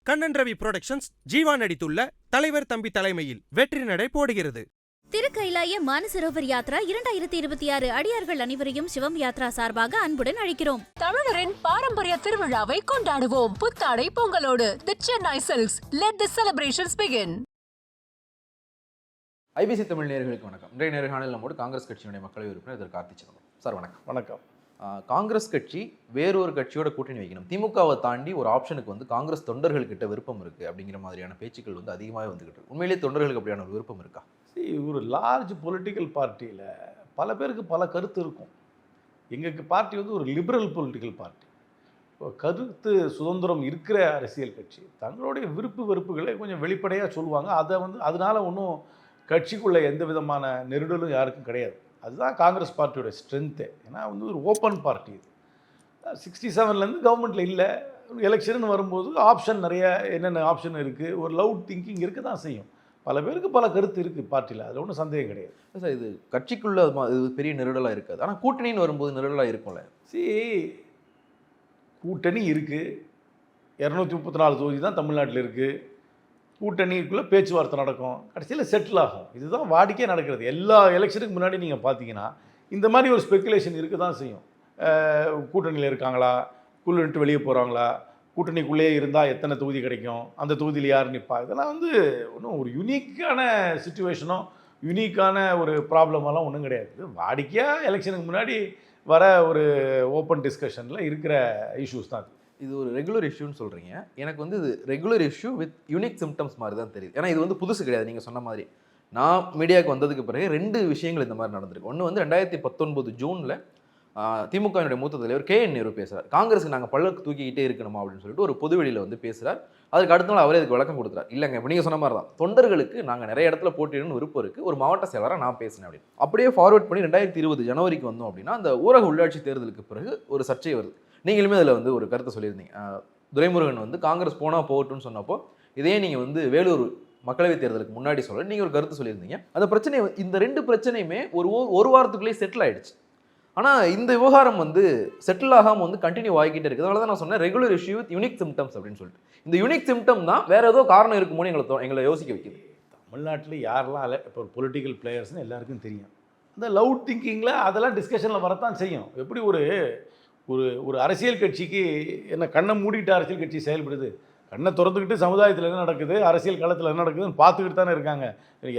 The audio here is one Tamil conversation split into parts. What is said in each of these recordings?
கண்ணன் ரவி புரொடக்ஷன்ஸ் ஜீவா நடித்துள்ள தலைவர் தம்பி தலைமையில் வெற்றி நடை போடுகிறது. திருக்கைலாய மானசரோவர் யாத்ரா 2026 அடியார்கள் அனைவரையும் சிவம் யாத்ரா சார்பாக அன்புடன் அழைக்கிறோம். தமிழரின் பாரம்பரிய திருவிழாவை கொண்டாடுவோம். புத்தாடை பொங்கலோடு the Chennai silks. Let the celebrations begin. IBC Tamil நேயர்களுக்கு வணக்கம். இன்றைய நேர்காணலில் நம்மோடு காங்கிரஸ் கட்சியினுடைய மக்களவை உறுப்பினர் திரு கார்த்தி சிதம்பரம் சார். வணக்கம். வணக்கம். காங்கிரஸ் கட்சி வேறொரு கட்சியோட கூட்டணி வைக்கணும், திமுகவை தாண்டி ஒரு ஆப்ஷனுக்கு காங்கிரஸ் தொண்டர்கள்கிட்ட விருப்பம் இருக்கு அப்படிங்கிற மாதிரியான பேச்சுக்கள் அதிகமாக வந்துகிட்டு இருக்கு. உண்மையிலேயே தொண்டர்களுக்கு அப்படியான ஒரு விருப்பம் இருக்கா? ஒரு லார்ஜ் பொலிட்டிக்கல் பார்ட்டியில் பல பேருக்கு பல கருத்து இருக்கும். எங்களுக்கு பார்ட்டி ஒரு லிபரல் பொலிட்டிக்கல் பார்ட்டி. கருத்து சுதந்திரம் இருக்கிற அரசியல் கட்சி. தங்களுடைய விருப்பு வெறுப்புகளை கொஞ்சம் வெளிப்படையாக சொல்லுவாங்க. அதை அதனால ஒன்றும் கட்சிக்குள்ளே எந்த விதமான நெருடலும் யாருக்கும் கிடையாது. அதுதான் காங்கிரஸ் பார்ட்டியோட ஸ்ட்ரென்த்து. ஏன்னா ஒரு ஓப்பன் பார்ட்டி. இது 67லேருந்து கவர்மெண்ட்டில் இல்லை. எலெக்ஷன் வரும்போது ஆப்ஷன் நிறைய என்னென்ன ஆப்ஷன் இருக்குது, ஒரு லவுட் திங்கிங் இருக்க தான் செய்யும். பல பேருக்கு பல கருத்து இருக்குது பார்ட்டியில், அதில் ஒன்றும் சந்தேகம் கிடையாது. சார், இது கட்சிக்குள்ளே இது பெரிய நெருடலாக இருக்காது, ஆனால் கூட்டணின்னு வரும்போது நெருடலாக இருக்கும்ல. கூட்டணி இருக்குது. 234 தொகுதி தான் தமிழ்நாட்டில் இருக்குது. கூட்டணிக்குள்ளே பேச்சுவார்த்தை நடக்கும், கடைசியில் செட்டில் ஆகும். இதுதான் வாடிக்கையாக நடக்கிறது. எல்லா எலெக்ஷனுக்கு முன்னாடி நீங்கள் பார்த்தீங்கன்னா இந்த மாதிரி ஒரு ஸ்பெக்குலேஷன் இருக்க தான் செய்யும். கூட்டணியில் இருக்காங்களா, குழுன்ட்டு வெளியே போகிறாங்களா, கூட்டணிக்குள்ளே இருந்தால் எத்தனை தொகுதி கிடைக்கும், அந்த தொகுதியில் யார் நிற்பா, இதெல்லாம் ஒன்றும் ஒரு யூனிக்கான சுச்சுவேஷனோ யூனிக்கான ஒரு ப்ராப்ளமெல்லாம் ஒன்றும் கிடையாது. வாடிக்கையாக எலெக்ஷனுக்கு முன்னாடி வர ஒரு ஓப்பன் டிஸ்கஷனில் இருக்கிற இஷ்யூஸ் தான். இது ஒரு ரெகுலர் இஷ்யூன்னு சொல்கிறீங்க. எனக்கு இது regular issue with unique symptoms மாதிரி தான் தெரியுது. ஏன்னா இது புதுசு கிடையாது. நீங்கள் சொன்ன மாதிரி நான் மீடியாவுக்கு வந்ததுக்கு பிறகு 2 விஷயங்கள் இந்த மாதிரி நடந்திருக்கு. ஒன்று 2019 ஜூனில் திமுகவினுடைய மூத்த தலைவர் KN நேரு பேசுகிறார். காங்கிரஸுக்கு நாங்கள் பல்லக்கு தூக்கிக்கிட்டே இருக்கணுமா அப்படின்னு சொல்லிட்டு ஒரு பொதுவெளியில் பேசுகிறார். அதுக்கு அடுத்த நாள் அவரே அதுக்கு விளக்கம் கொடுக்குறார். இல்லைங்க, இப்போ நீங்கள் சொன்ன மாதிரி தான், தொண்டர்களுக்கு நாங்கள் நிறைய இடத்துல போட்டியிடணும்னு விருப்பம் இருக்குது, ஒரு மாவட்ட செயலராக நான் பேசினேன் அப்படின்னு. அப்படியே ஃபார்வர்ட் பண்ணி 2020 ஜனவரிக்கு வந்தோம் அப்படின்னா அந்த ஊரக உள்ளாட்சி தேர்தலுக்கு பிறகு ஒரு சர்ச்சை வருது. நீங்களுமே அதில் ஒரு கருத்தை சொல்லியிருந்தீங்க. துரைமுருகன் காங்கிரஸ் போனால் போகட்டும்னு சொன்னப்போ இதே நீங்கள் வேலூர் மக்களவைத் தேர்தலுக்கு முன்னாடி சொல்ல நீங்கள் ஒரு கருத்து சொல்லியிருந்தீங்க. அந்த பிரச்சனை இந்த 2 பிரச்சனையுமே ஒரு வாரத்துக்குள்ளேயே செட்டில் ஆகிடுச்சு. ஆனால் இந்த விவகாரம் செட்டில் ஆகாமல் கண்டினியூ ஆகிக்கிட்டே இருக்குது. அதனால தான் நான் சொன்னேன் regular issue with unique symptoms அப்படின்னு சொல்லிட்டு. இந்த யூனிக் சிம்டம் தான் வேறு ஏதோ காரணம் இருக்குமோன்னு எங்களை யோசிக்க வைக்குது. தமிழ்நாட்டில் யாரெல்லாம் இப்போ ஒரு பொலிட்டிக்கல் பிளேயர்ஸ்னு எல்லாருக்கும் தெரியும். அந்த லவுட் திங்கிங்கில் அதெல்லாம் டிஸ்கஷனில் வரத்தான் செய்யும். எப்படி ஒரு ஒரு அரசியல் கட்சிக்கு என்ன கண்ணை மூடிட்டு அரசியல் கட்சி செயல்படுது, கண்ணை திறந்துக்கிட்டு சமுதாயத்தில் என்ன நடக்குது, அரசியல் களத்தில் என்ன நடக்குதுன்னு பார்த்துக்கிட்டு தானே இருக்காங்க.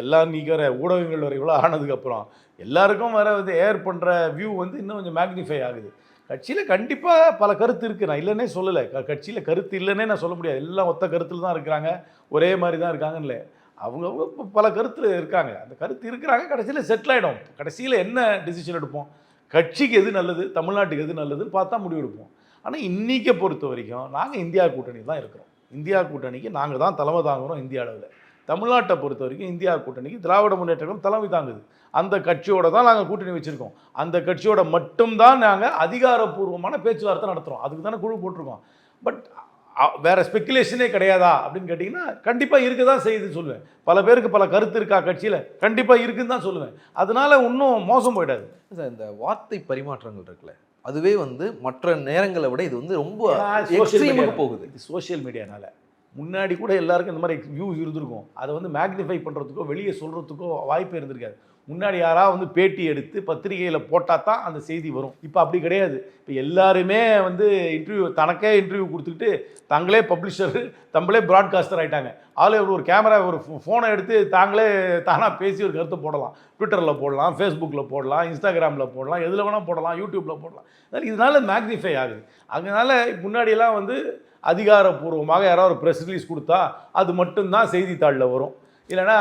எல்லாம் நீக்கிற ஊடகங்கள் வரை இவ்வளோ ஆனதுக்கப்புறம் எல்லாருக்கும் ஏர் பண்ணுற வியூ இன்னும் கொஞ்சம் மேக்னிஃபை ஆகுது. கட்சியில் கண்டிப்பாக பல கருத்து இருக்குது, நான் இல்லைன்னே சொல்லலை. கட்சியில் கருத்து இல்லைன்னே நான் சொல்ல முடியாது. எல்லாம் ஒத்த கருத்தில் தான் இருக்கிறாங்க, ஒரே மாதிரி தான் இருக்காங்கன்னு இல்லை. அவங்க பல கருத்தில் இருக்காங்க. அந்த கருத்து இருக்கிறாங்க, கடைசியில் செட்டில் ஆகிடும். கடைசியில் என்ன டிசிஷன் எடுப்போம், கட்சிக்கு எது நல்லது, தமிழ்நாட்டுக்கு எது நல்லதுன்னு பார்த்தா முடிவெடுப்போம். ஆனால் இன்றைக்கை பொறுத்த வரைக்கும் நாங்கள் இந்தியா கூட்டணி தான் இருக்கிறோம். இந்தியா கூட்டணிக்கு நாங்கள் தான் தலைமை தாங்குகிறோம் இந்திய அளவில். தமிழ்நாட்டை பொறுத்த வரைக்கும் இந்தியா கூட்டணிக்கு திராவிட முன்னேற்ற கழகம் தலைமை தாங்குது. அந்த கட்சியோடு தான் நாங்கள் கூட்டணி வச்சுருக்கோம். அந்த கட்சியோட மட்டும்தான் நாங்கள் அதிகாரப்பூர்வமான பேச்சுவார்த்தை நடத்துகிறோம். அதுக்கு தானே குழு போட்டிருக்கோம். பட் வேறு ஸ்பெக்குலேஷனே கிடையாதா அப்படின்னு கேட்டிங்கன்னா கண்டிப்பாக இருக்க தான் செய்யுதுன்னு சொல்லுவேன். பல பேருக்கு பல கருத்து இருக்கா கட்சியில், கண்டிப்பாக இருக்குன்னு தான் சொல்லுவேன். அதனால இன்னும் மோசம் போயிடாது. சார், இந்த வார்த்தை பரிமாற்றங்கள் இருக்குல்ல, அதுவே மற்ற நேரங்களை விட இது ரொம்ப எக்ஸ்ட்ரீமுக்கு போகுது. இது சோஷியல் மீடியானால. முன்னாடி கூட எல்லாருக்கும் இந்த மாதிரி வியூஸ் இருந்திருக்கும். அதை மேக்னிஃபை பண்ணுறதுக்கோ வெளியே சொல்கிறதுக்கோ வாய்ப்பு இருந்திருக்காது. முன்னாடி யாராவது பேட்டி எடுத்து பத்திரிகையில் போட்டால் தான் அந்த செய்தி வரும். இப்போ அப்படி கிடையாது. இப்போ எல்லாருமே இன்டர்வியூ தனக்கே இன்டர்வியூ கொடுத்துக்கிட்டு தாங்களே பப்ளிஷர், தங்களே ப்ராட்காஸ்டர் ஆகிட்டாங்க. அதில் ஒரு கேமரா ஒரு ஃபோனை எடுத்து தானாக பேசி ஒரு கருத்தை போடலாம். ட்விட்டரில் போடலாம், ஃபேஸ்புக்கில் போடலாம், இன்ஸ்டாகிராமில் போடலாம், எதில் வேணால் போடலாம், யூடியூப்பில் போடலாம். இதனால் மேக்னிஃபை ஆகுது. அதனால் முன்னாடியெல்லாம் அதிகாரப்பூர்வமாக யாராவது ஒரு ப்ரெஸ் ரிலீஸ் கொடுத்தா அது மட்டும்தான் செய்தித்தாளில் வரும். இல்லைனா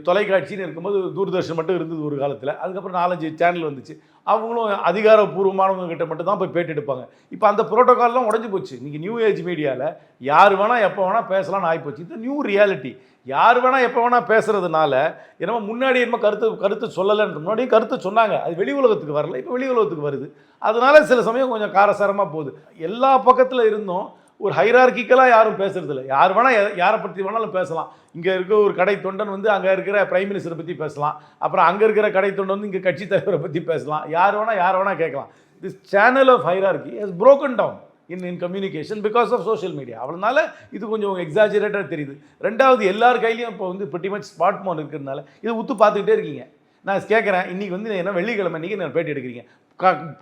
தொலைக்காட்சின்னு இருக்கும்போது தூர்தர்ஷன் மட்டும் இருந்தது ஒரு காலத்தில். அதுக்கப்புறம் 4-5 சேனல் வந்துச்சு. அவங்களும் அதிகாரப்பூர்வமானவங்க கிட்ட மட்டும் தான் போய் பேட்டி எடுப்பாங்க. இப்போ அந்த ப்ரோட்டோக்கால்லாம் உடஞ்சி போச்சு. இன்றைக்கி நியூ ஏஜ் மீடியாவில் யார் வேணால் எப்போ வேணால் பேசலாம்னு ஆகிப்போச்சு. இது நியூ ரியாலிட்டி. யார் வேணால் எப்போ வேணால் பேசுகிறதுனால என்னமோ முன்னாடி என்னமோ கருத்து சொல்லலைன்ற முன்னாடியும் கருத்து சொன்னாங்க. அது வெளி உலகத்துக்கு வரல, இப்போ வெளி உலகத்துக்கு வருது. அதனால சில சமயம் கொஞ்சம் காரசாரமாக போகுது. எல்லா பக்கத்தில் இருந்தும் ஒரு ஹைரார்கிக்கலாக யாரும் பேசுறதில்ல. யார் வேணால் யாரை பற்றி வேணாலும் பேசலாம். இங்கே இருக்க ஒரு கடை தொண்டன் அங்கே இருக்கிற பிரைம் மினிஸ்டரை பற்றி பேசலாம். அப்புறம் அங்கே இருக்கிற கடை தொண்டன் இங்கே கட்சி தலைவரை பற்றி பேசலாம். யார் வேணால் கேட்கலாம். This channel of hierarchy has broken down. In communication because of social media. அவனால இது கொஞ்சம் எக்ஸாஜரேட்டாக தெரியுது. ரெண்டாவது, எல்லார் கையிலையும் இப்போ வந்து pretty much ஸ்மார்ட் ஃபோன் இருக்கிறதுனால இதை உத்து பார்த்துக்கிட்டே இருக்கீங்க. நான் கேட்குறேன், இன்றைக்கி வந்து என்ன வெள்ளிக்கிழமை இன்றைக்கி நான் பேட்டி எடுக்கிறீங்க,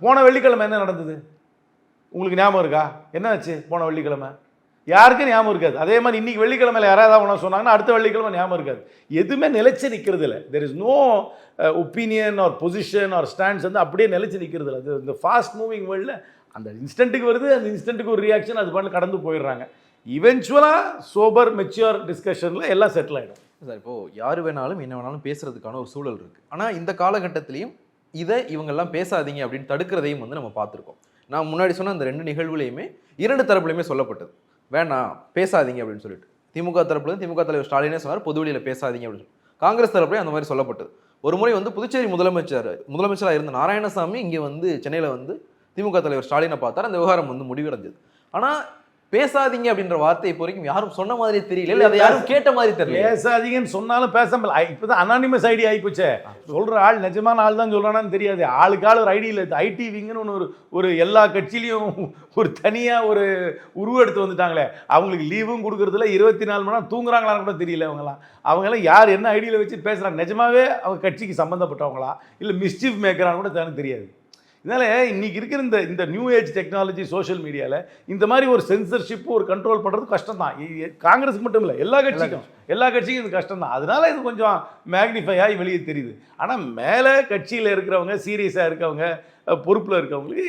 போன வெள்ளிக்கிழமை என்ன நடந்தது உங்களுக்கு ஞாபகம் இருக்கா? என்ன ஆச்சு போன வெள்ளிக்கிழமை? யாருக்கும் ஞாபகம் இருக்காது. அதே மாதிரி இன்றைக்கி வெள்ளிக்கிழமையில் யாராவது ஒன்றா சொன்னாங்கன்னா அடுத்த வெள்ளிக்கிழமை ஞாபகம் இருக்காது. எதுவுமே நிலைச்சு நிற்கிறது இல்லை. There is no opinion or position or stands வந்து அப்படியே நிலைச்சு நிற்கிறது இல்லை. அது இந்த ஃபாஸ்ட் மூவிங் வேர்ல்டில் அந்த இன்ஸ்டன்ட்டுக்கு வருது, அந்த இன்ஸ்டன்ட்டுக்கு ஒரு ரியாக்ஷன், அது பாட்டு கடந்து போயிடுறாங்க. இவென்ச்சுவலாக சோபர் மெச்சூர் டிஸ்கஷனில் எல்லாம் செட்டில் ஆகிடும். சார், இப்போது யார் வேணாலும் என்ன வேணாலும் பேசுறதுக்கான ஒரு சூழல் இருக்குது. ஆனால் இந்த காலகட்டத்திலையும் இதை இவங்கெல்லாம் பேசாதீங்க அப்படின்னு தடுக்கிறதையும் வந்து நம்ம பார்த்துருக்கோம். நான் முன்னாடி சொன்ன அந்த 2 நிகழ்வுலையுமே 2 தரப்புலையுமே சொல்லப்பட்டது, வேணாம் பேசாதீங்க அப்படின்னு சொல்லிட்டு. திமுக தரப்புல திமுக தலைவர் ஸ்டாலினே சொன்னார், பொதுவெளியில் பேசாதீங்க அப்படின்னு சொல்லி. காங்கிரஸ் தரப்புலையும் அந்த மாதிரி சொல்லப்பட்டது. ஒரு முறை வந்து புதுச்சேரி முதலமைச்சராக இருந்த நாராயணசாமி இங்கே வந்து சென்னையில் வந்து திமுக தலைவர் ஸ்டாலினை பார்த்தார். அந்த விவகாரம் வந்து முடிவடைஞ்சது. ஆனால் பேசாதீங்க அப்படின்ற வார்த்தை இப்போ வரைக்கும் யாரும் சொன்ன மாதிரி தெரியல, இல்லை அதை யாரும் கேட்ட மாதிரி தெரியல. பேசாதீங்கன்னு சொன்னாலும் பேசாமல் இப்போ தான் அனானிமஸ் ஐடி ஆகிப்போச்சே. சொல்கிற ஆள் நிஜமான ஆள் தான் சொல்கிறானான்னு தெரியாது. ஆளுக்கு ஆள் ஒரு ஐடியில் ஐடி விங்குன்னு ஒரு எல்லா கட்சியிலையும் ஒரு தனியாக ஒரு உருவெடுத்து வந்துட்டாங்களே. அவங்களுக்கு லீவும் கொடுக்குறதுல 24 மணி நேரம் தூங்குறாங்களான்னு கூட தெரியல. அவங்களாம் யார் என்ன ஐடியில் வச்சு பேசுகிறாங்க, நிஜமாவே அவங்க கட்சிக்கு சம்மந்தப்பட்டவங்களா இல்லை மிஸ்சீஃப் மேக்கரான்னு கூட எனக்கு தெரியாது. இதனால் இன்றைக்கி இருக்கிற இந்த நியூ ஏஜ் டெக்னாலஜி சோஷியல் மீடியாவில் இந்த மாதிரி ஒரு சென்சர்ஷிப்பு ஒரு கண்ட்ரோல் பண்ணுறது கஷ்டம் தான். காங்கிரஸுக்கு மட்டும் இல்லை, எல்லா கட்சிக்கும் இது கஷ்டம் தான். அதனால இது கொஞ்சம் மேக்னிஃபை ஆகி வெளியே தெரியுது. ஆனால் மேலே கட்சியில் இருக்கிறவங்க, சீரியஸாக இருக்கவங்க, பொறுப்பில் இருக்கவங்களுக்கு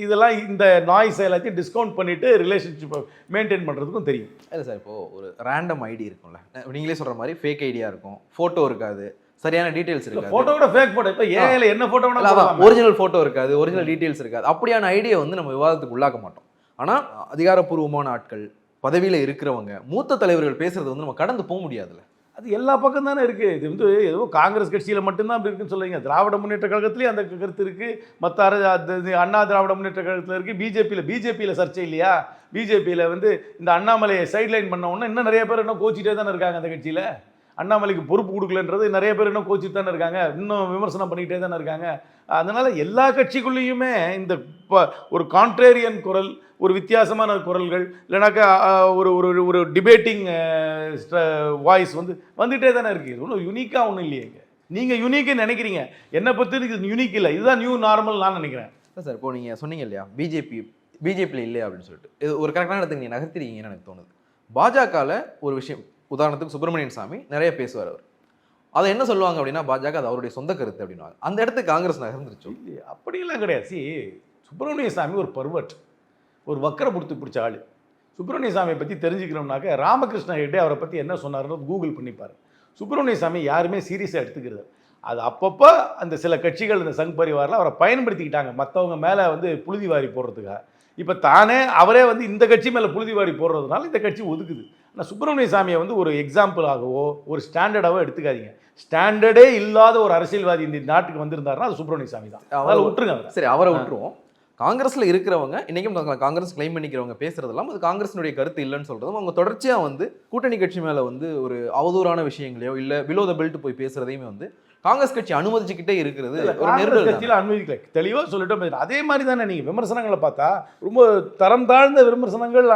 இதெல்லாம் இந்த நாய்ஸ் எல்லாத்தையும் டிஸ்கவுண்ட் பண்ணிவிட்டு ரிலேஷன்ஷிப்பை மெயின்டைன் பண்ணுறதுக்கும் தெரியும். இல்லை சார், இப்போது ஒரு ரேண்டம் ஐடி இருக்கும்ல, நீங்களே சொல்கிற மாதிரி ஃபேக் ஐடியா இருக்கும், ஃபோட்டோ இருக்காது, சரியான டீடைல்ஸ் இருக்காது. போட்டோ கூட ஃபேக் போட்டோ. இப்போ ஏஐல என்ன போட்டோ வேணா போடலாம், ஒரிஜினல் போட்டோ இருக்காது, ஒரிஜினல் டீடைல்ஸ் இருக்காது. அப்படியான ஐடியா வந்து நம்ம விவாதத்துக்கு உள்ளாக்க மாட்டோம். ஆனால் அதிகாரப்பூர்வமான ஆட்கள், பதவியில் இருக்கிறவங்க, மூத்த தலைவர்கள் பேசுறது வந்து நம்ம கடந்து போக முடியாதுல்ல. அது எல்லா பக்கம் தானே இருக்குது. இது வந்து ஏதோ காங்கிரஸ் கட்சியில் மட்டும்தான் அப்படி இருக்குன்னு சொல்லுவீங்க. திராவிட முன்னேற்ற கழகத்துலேயும் அந்த கருத்து இருக்குது, மற்ற அண்ணா திராவிட முன்னேற்ற கழகத்தில் இருக்குது. பிஜேபியில் சர்ச்சை இல்லையா? பிஜேபியில் வந்து இந்த அண்ணாமலையை சைட்லைன் பண்ண உடனே இன்னும் நிறைய பேர் இன்னும் கோச்சிட்டே தானே இருக்காங்க. அந்த கட்சியில் அண்ணாமலைக்கு பொறுப்பு கொடுக்கலன்றது நிறைய பேர் இன்னும் கோச்சிட்டு தானே இருக்காங்க, இன்னும் விமர்சனம் பண்ணிக்கிட்டே தானே இருக்காங்க. அதனால் எல்லா கட்சிக்குள்ளேயுமே இந்த ஒரு கான்ட்ரேரியன் குரல், ஒரு வித்தியாசமான குரல்கள், இல்லைனாக்கா ஒரு ஒரு ஒரு டிபேட்டிங் வாய்ஸ் வந்துகிட்டே தானே இருக்குது. இது ஒன்றும் யூனிக்காக ஒன்றும் இல்லையே. நீங்கள் யூனிக்குன்னு நினைக்கிறீங்க, என்னை பற்றி இது யூனிக் இல்லை, இதுதான் நியூ நார்மல் நான் நினைக்கிறேன். சார், இப்போ நீங்கள் சொன்னீங்க இல்லையா பிஜேபியில் இல்லை அப்படின்னு சொல்லிட்டு, இது ஒரு கரெக்டான இடத்துக்கு நீங்கள் நகர்த்திருக்கீங்கன்னு எனக்கு தோணுது. பாஜகவில் ஒரு விஷயம், உதாரணத்துக்கு சுப்பிரமணியன் சாமி நிறைய பேசுவார். அவர் அதை என்ன சொல்லுவாங்க அப்படின்னா, பாஜக அது அவருடைய சொந்த கருத்து அப்படின்வாங்க. அந்த இடத்துக்கு காங்கிரஸ் நகர்ந்துருச்சு. அப்படியெல்லாம் கிடையாது. சுப்பிரமணிய சாமி ஒரு பர்வட், ஒரு வக்கரை பிடிச்ச ஆள். சுப்பிரமணிய சாமியை பற்றி தெரிஞ்சுக்கணும்னாக்க ராமகிருஷ்ண ஹெக்டே அவரை பற்றி என்ன சொன்னார்னு கூகுள் பண்ணிப்பார். சுப்பிரமணிய சாமி யாருமே சீரியஸாக எடுத்துக்கிறது. அது அப்பப்போ அந்த சில கட்சிகள் இந்த சங் பரிவாரில் அவரை பயன்படுத்திக்கிட்டாங்க மற்றவங்க மேலே புழுதி வாரி போடுறதுக்காக. இப்போ தானே அவரே இந்த கட்சி மேலே புழுதி வாரி போடுறதுனால இந்த கட்சி ஒதுக்குது. ஆனால் சுப்பிரமணிய சாமியை ஒரு எக்ஸாம்பிளாகவோ ஒரு ஸ்டாண்டர்டாகவோ எடுத்துக்காதீங்க. ஸ்டாண்டர்டே இல்லாத ஒரு அரசியல்வாதி இந்த நாட்டுக்கு வந்திருந்தாருன்னா அது சுப்பிரமணிய சாமி தான். அவரை விட்டுருங்க. சரி, அவரை விட்டுருவோம். காங்கிரஸில் இருக்கிறவங்க இன்றைக்கும் காங்கிரஸ் கிளைம் பண்ணிக்கிறவங்க பேசுறதெல்லாம் அது காங்கிரஸினுடைய கருத்து இல்லைன்னு சொல்கிறதும், அவங்க தொடர்ச்சியாக கூட்டணி கட்சி மேலே ஒரு அவதூறான விஷயங்களையோ இல்லை பிலோ த பெல்ட் போய் பேசுறதையுமே காங்கிரஸ் கட்சி அனுமதிச்சுக்கிட்டே இருக்கிறது. ஒரு நெருடல் கட்சியில் அனுமதிக்கல, தெளிவாக சொல்லிட்டோம். அதே மாதிரி தானே நீங்கள் விமர்சனங்களை பார்த்தா ரொம்ப தரம் தாழ்ந்த விமர்சனங்கள்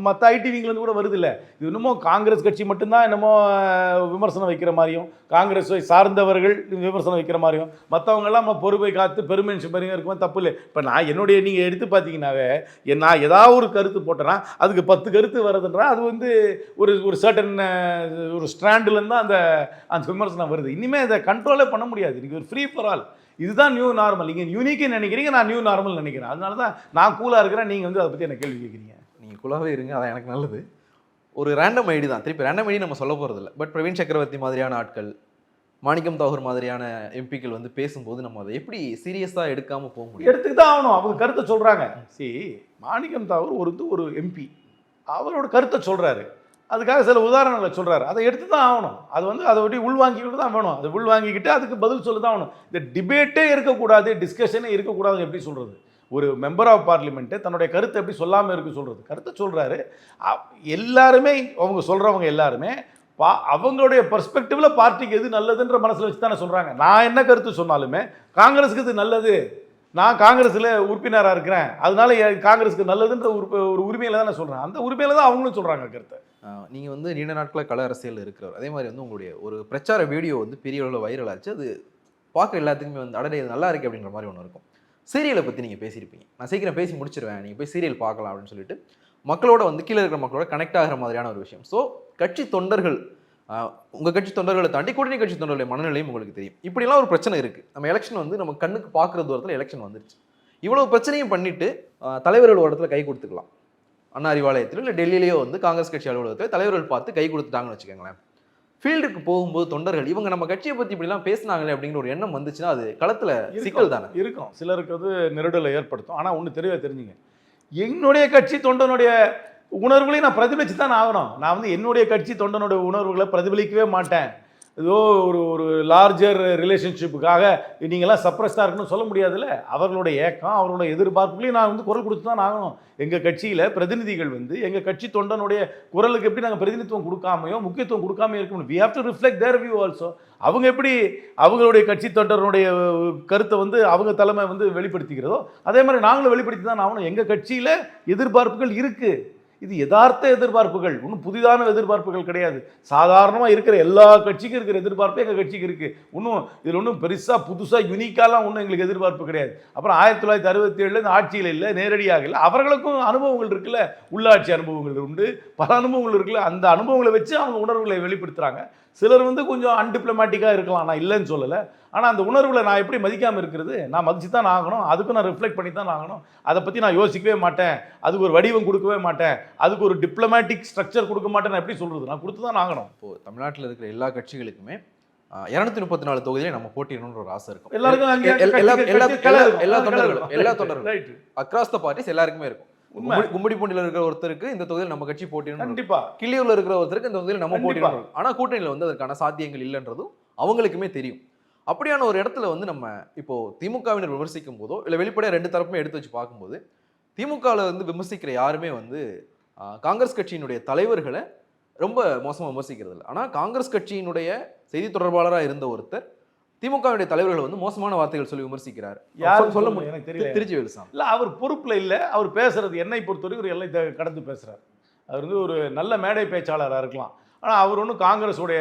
மற்ற ஐடிவிங்கலேருந்து கூட வருது இல்லை. இது இன்னமும் காங்கிரஸ் கட்சி மட்டும்தான் என்னமோ விமர்சனம் வைக்கிற மாதிரியும், காங்கிரஸை சார்ந்தவர்கள் விமர்சனம் வைக்கிற மாதிரியும், மற்றவங்கெல்லாம் நம்ம பொறுப்பை காத்து பெருமனுஷன் பெருமையாக இருக்கும்போது தப்பு இல்லை. இப்போ நீங்கள் எடுத்து பார்த்தீங்கன்னாவே நான் ஏதாவது ஒரு கருத்து போட்டேன்னா அதுக்கு 10 கருத்து வருதுன்றா அது ஒரு சர்டன் ஒரு ஸ்ட்ராண்டிலேருந்து தான் அந்த விமர்சனம் வருது. இனிமேல் அதை கண்ட்ரோலே பண்ண முடியாது. இன்றைக்கி ஒரு ஃப்ரீ ஃபார் ஆல். இதுதான் நியூ நார்மல். நீங்கள் யூனிக்குன்னு நினைக்கிறீங்க, நான் நியூ நார்மல் நினைக்கிறேன். அதனால தான் நான் கூலாக இருக்கிறேன், நீங்கள் அதை பற்றி என்ன கேள்வி கேட்குறீங்க. நீங்கள் கூலாகவே இருங்க, அதான் எனக்கு நல்லது. ஒரு ரேண்டம் ஐடி தான், திருப்பி ரேண்டம் ஐடி நம்ம சொல்ல போகிறது இல்லை. பட் பிரவீன் சக்கரவர்த்தி மாதிரியான ஆட்கள், மாணிக்கம் தாகூர் மாதிரியான எம்பிக்கள் பேசும்போது நம்ம அதை எப்படி சீரியஸாக எடுக்காமல் போக முடியும்? எடுத்துக்கு தான் ஆகணும். அவங்க கருத்தை சொல்கிறாங்க. மாணிக்கம் தாகூர் ஒரு எம்பி, அவரோட கருத்தை சொல்கிறாரு, அதுக்காக சில உதாரணங்களை சொல்கிறாரு, அதை எடுத்து தான் ஆகணும். அதை ஒட்டி உள்வாங்கிக்கிட்டு தான் வேணும். அதை உள்வாங்கிக்கிட்டு அதுக்கு பதில் சொல்ல தான் ஆகணும். இந்த டிபேட்டே இருக்கக்கூடாது, டிஸ்கஷனே இருக்கக்கூடாது எப்படி சொல்கிறது? ஒரு மெம்பர் ஆஃப் பார்லிமெண்ட்டு தன்னுடைய கருத்தை எப்படி சொல்லாமல் இருக்க சொல்கிறது? கருத்தை சொல்கிறாரு. எல்லாருமே அவங்க சொல்கிறவங்க எல்லாருமே அவங்களுடைய பெர்ஸ்பெக்டிவில் பார்ட்டிக்கு எது நல்லதுன்ற மனசில் வச்சு தானே சொல்கிறாங்க. நான் என்ன கருத்து சொன்னாலுமே காங்கிரஸுக்கு இது நல்லது, நான் காங்கிரஸில் உறுப்பினராக இருக்கிறேன், அதனால காங்கிரஸுக்கு நல்லதுன்ற ஒரு உரிமையில தான் நான் சொல்கிறேன். அந்த உரிமையில தான் அவங்களும் சொல்கிறாங்க கருத்தை. நீங்கள் வந்து நீண்ட நாட்களாக கள அரசியல் இருக்கிறவர், அதே மாதிரி வந்து உங்களுடைய ஒரு பிரச்சார வீடியோ வந்து பெரிய அளவில் வைரல் ஆச்சு. அது பார்க்குற எல்லாத்துக்குமே வந்து அடடே இது நல்லா இருக்கு அப்படிங்கிற மாதிரி ஒன்று இருக்கும். சீரியலை பற்றி நீங்கள் பேசியிருப்பீங்க, நான் சீக்கிரம் பேசி முடிச்சிருவேன், நீங்கள் போய் சீரியல் பார்க்கலாம் அப்படின்னு சொல்லிட்டு மக்களோட வந்து கீழே இருக்கிற மக்களோட கனெக்ட் ஆகிற மாதிரியான ஒரு விஷயம். ஸோ கட்சி தொண்டர்கள், உங்கள் கட்சி தொண்டர்களை தாண்டி கூட்டணி கட்சி தொண்டர்களுடைய மனநிலையும் உங்களுக்கு தெரியும். இப்படிலாம் ஒரு பிரச்சனை இருக்குது. நம்ம எலெக்ஷன் வந்து நம்ம கண்ணுக்கு பார்க்குற தூரத்தில் எலெக்ஷன் வந்துருச்சு. இவ்வளோ பிரச்சனையும் பண்ணிட்டு தலைவர்கள் ஒரு இடத்துல கை கொடுத்துக்கலாம். அண்ணா அறிவாலயத்திலோ இல்லை டெல்லியிலேயோ வந்து காங்கிரஸ் கட்சி அலுவலகத்தில் தலைவர்கள் பார்த்து கை கொடுத்துட்டாங்கன்னு வச்சுக்கோங்களேன். ஃபீல்டுக்கு போகும்போது தொண்டர்கள் இவங்க நம்ம கட்சியை பற்றி இப்படிலாம் பேசினாங்களே அப்படிங்கிற ஒரு எண்ணம் வந்துச்சுன்னா அது களத்தில் சிக்கல் தானே இருக்கும். சிலருக்கு வந்து நெருடலை ஏற்படுத்தும். ஆனால் ஒன்று தெரிஞ்சுங்க, என்னுடைய கட்சி தொண்டனுடைய உணர்வுகளையும் நான் பிரதிபலிச்சு தான் ஆகணும். நான் வந்து என்னுடைய கட்சி தொண்டனுடைய உணர்வுகளை பிரதிபலிக்கவே மாட்டேன். ஏதோ ஒரு லார்ஜர் ரிலேஷன்ஷிப்புக்காக நீங்கள்லாம் சப்ரஸ்டாக இருக்குன்னு சொல்ல முடியாதுல்ல. அவர்களுடைய ஏக்கம், அவர்களுடைய எதிர்பார்ப்புகளையும் நான் வந்து குரல் கொடுத்து தான் ஆகணும். எங்கள் கட்சியில் பிரதிநிதிகள் வந்து எங்கள் கட்சி தொண்டனுடைய குரலுக்கு எப்படி நாங்கள் பிரதிநிதித்துவம் கொடுக்காமையோ முக்கியத்துவம் கொடுக்காமையோ இருக்கணும். We have to reflect their view also. அவங்க எப்படி அவங்களுடைய கட்சி தொண்டனுடைய கருத்தை வந்து அவங்க தலைமை வந்து வெளிப்படுத்திக்கிறதோ அதே மாதிரி நாங்களும் வெளிப்படுத்தி தான் ஆகணும். எங்கள் கட்சியில் எதிர்பார்ப்புகள் இருக்குது. இது யதார்த்த எதிர்பார்ப்புகள், ஒன்றும் புதிதான எதிர்பார்ப்புகள் கிடையாது. சாதாரணமாக இருக்கிற எல்லா கட்சிக்கும் இருக்கிற எதிர்பார்ப்பு எங்கள் கட்சிக்கு இருக்குது. இன்னும் இதில் ஒன்றும் பெருசாக புதுசாக யூனிக்காலாம் ஒன்றும் எங்களுக்கு எதிர்பார்ப்பு கிடையாது. அப்புறம் 1967 இந்த ஆட்சியில் இல்லை, நேரடியாக இல்லை, அவர்களுக்கும் அனுபவங்கள் இருக்குல்ல, உள்ளாட்சி அனுபவங்கள் உண்டு, பல அனுபவங்கள் இருக்குல்ல. அந்த அனுபவங்களை வச்சு அவங்க உணர்வுகளை வெளிப்படுத்துகிறாங்க. சிலர் வந்து கொஞ்சம் அன்டிப்ளமேட்டிக்காக இருக்கலாம், நான் இல்லைன்னு சொல்லலை. ஆனால் அந்த உணர்வுகளை நான் எப்படி மதிக்காமல் இருக்கிறது? நான் மதிச்சு தான் ஆகணும், அதுக்கும் நான் ரிஃப்ளெக்ட் பண்ணி தான் ஆகணும். அதை பற்றி நான் யோசிக்கவே மாட்டேன், அதுக்கு ஒரு வடிவம் கொடுக்கவே மாட்டேன், அதுக்கு ஒரு டிப்ளமேட்டிக் ஸ்ட்ரக்சர் கொடுக்க மாட்டேன். நான் எப்படி சொல்கிறது? நான் கொடுத்து தான் ஆகணும். இப்போது தமிழ்நாட்டில் இருக்கிற எல்லா கட்சிகளுக்குமே 234 தொகுதியிலே நம்ம போட்டிடணும்னு ஒரு ஆசை இருக்கும். எல்லா தொண்டர்களும் அக்ராஸ் த பார்ட்டிஸ் எல்லாருக்குமே இருக்கும். கும்மிடிப்பூண்டியில் இருக்கிற ஒருத்தருக்கு இந்த தொகுதியில் நம்ம கட்சி போட்டிடணும், கண்டிப்பா கிள்ளியூர்ல இருக்கிற ஒருத்தருக்கு இந்த தொகுதியில் நம்ம போட்டிடணும். ஆனா கூட்டணியில் வந்து அதற்கான சாத்தியங்கள் இல்லைன்றதும் அவங்களுக்குமே தெரியும். அப்படியான ஒரு இடத்துல வந்து நம்ம இப்போ திமுகவினர் விமர்சிக்கும் போதோ இல்லை வெளிப்படையாக ரெண்டு தரப்புமே எடுத்து வச்சு பார்க்கும்போது திமுகவில் வந்து விமர்சிக்கிற யாருமே வந்து காங்கிரஸ் கட்சியினுடைய தலைவர்களை ரொம்ப மோசமாக விமர்சிக்கிறது இல்லை. ஆனால் காங்கிரஸ் கட்சியினுடைய செய்தி தொடர்பாளராக இருந்த ஒருத்தர் திமுகவுடைய தலைவர்களை வந்து மோசமான வார்த்தைகள் சொல்லி விமர்சிக்கிறார். யாரும் சொல்ல முடியும், எனக்கு தெரியல. திருச்சிவேலுசாமி இல்லை, அவர் பொறுப்பில் இல்லை. அவர் பேசுறது என்னை பொறுத்தவரைக்கும் ஒரு எல்லை கடந்து பேசுகிறார். அவர் வந்து ஒரு நல்ல மேடை பேச்சாளராக இருக்கலாம், ஆனால் அவர் ஒன்றும் காங்கிரஸுடைய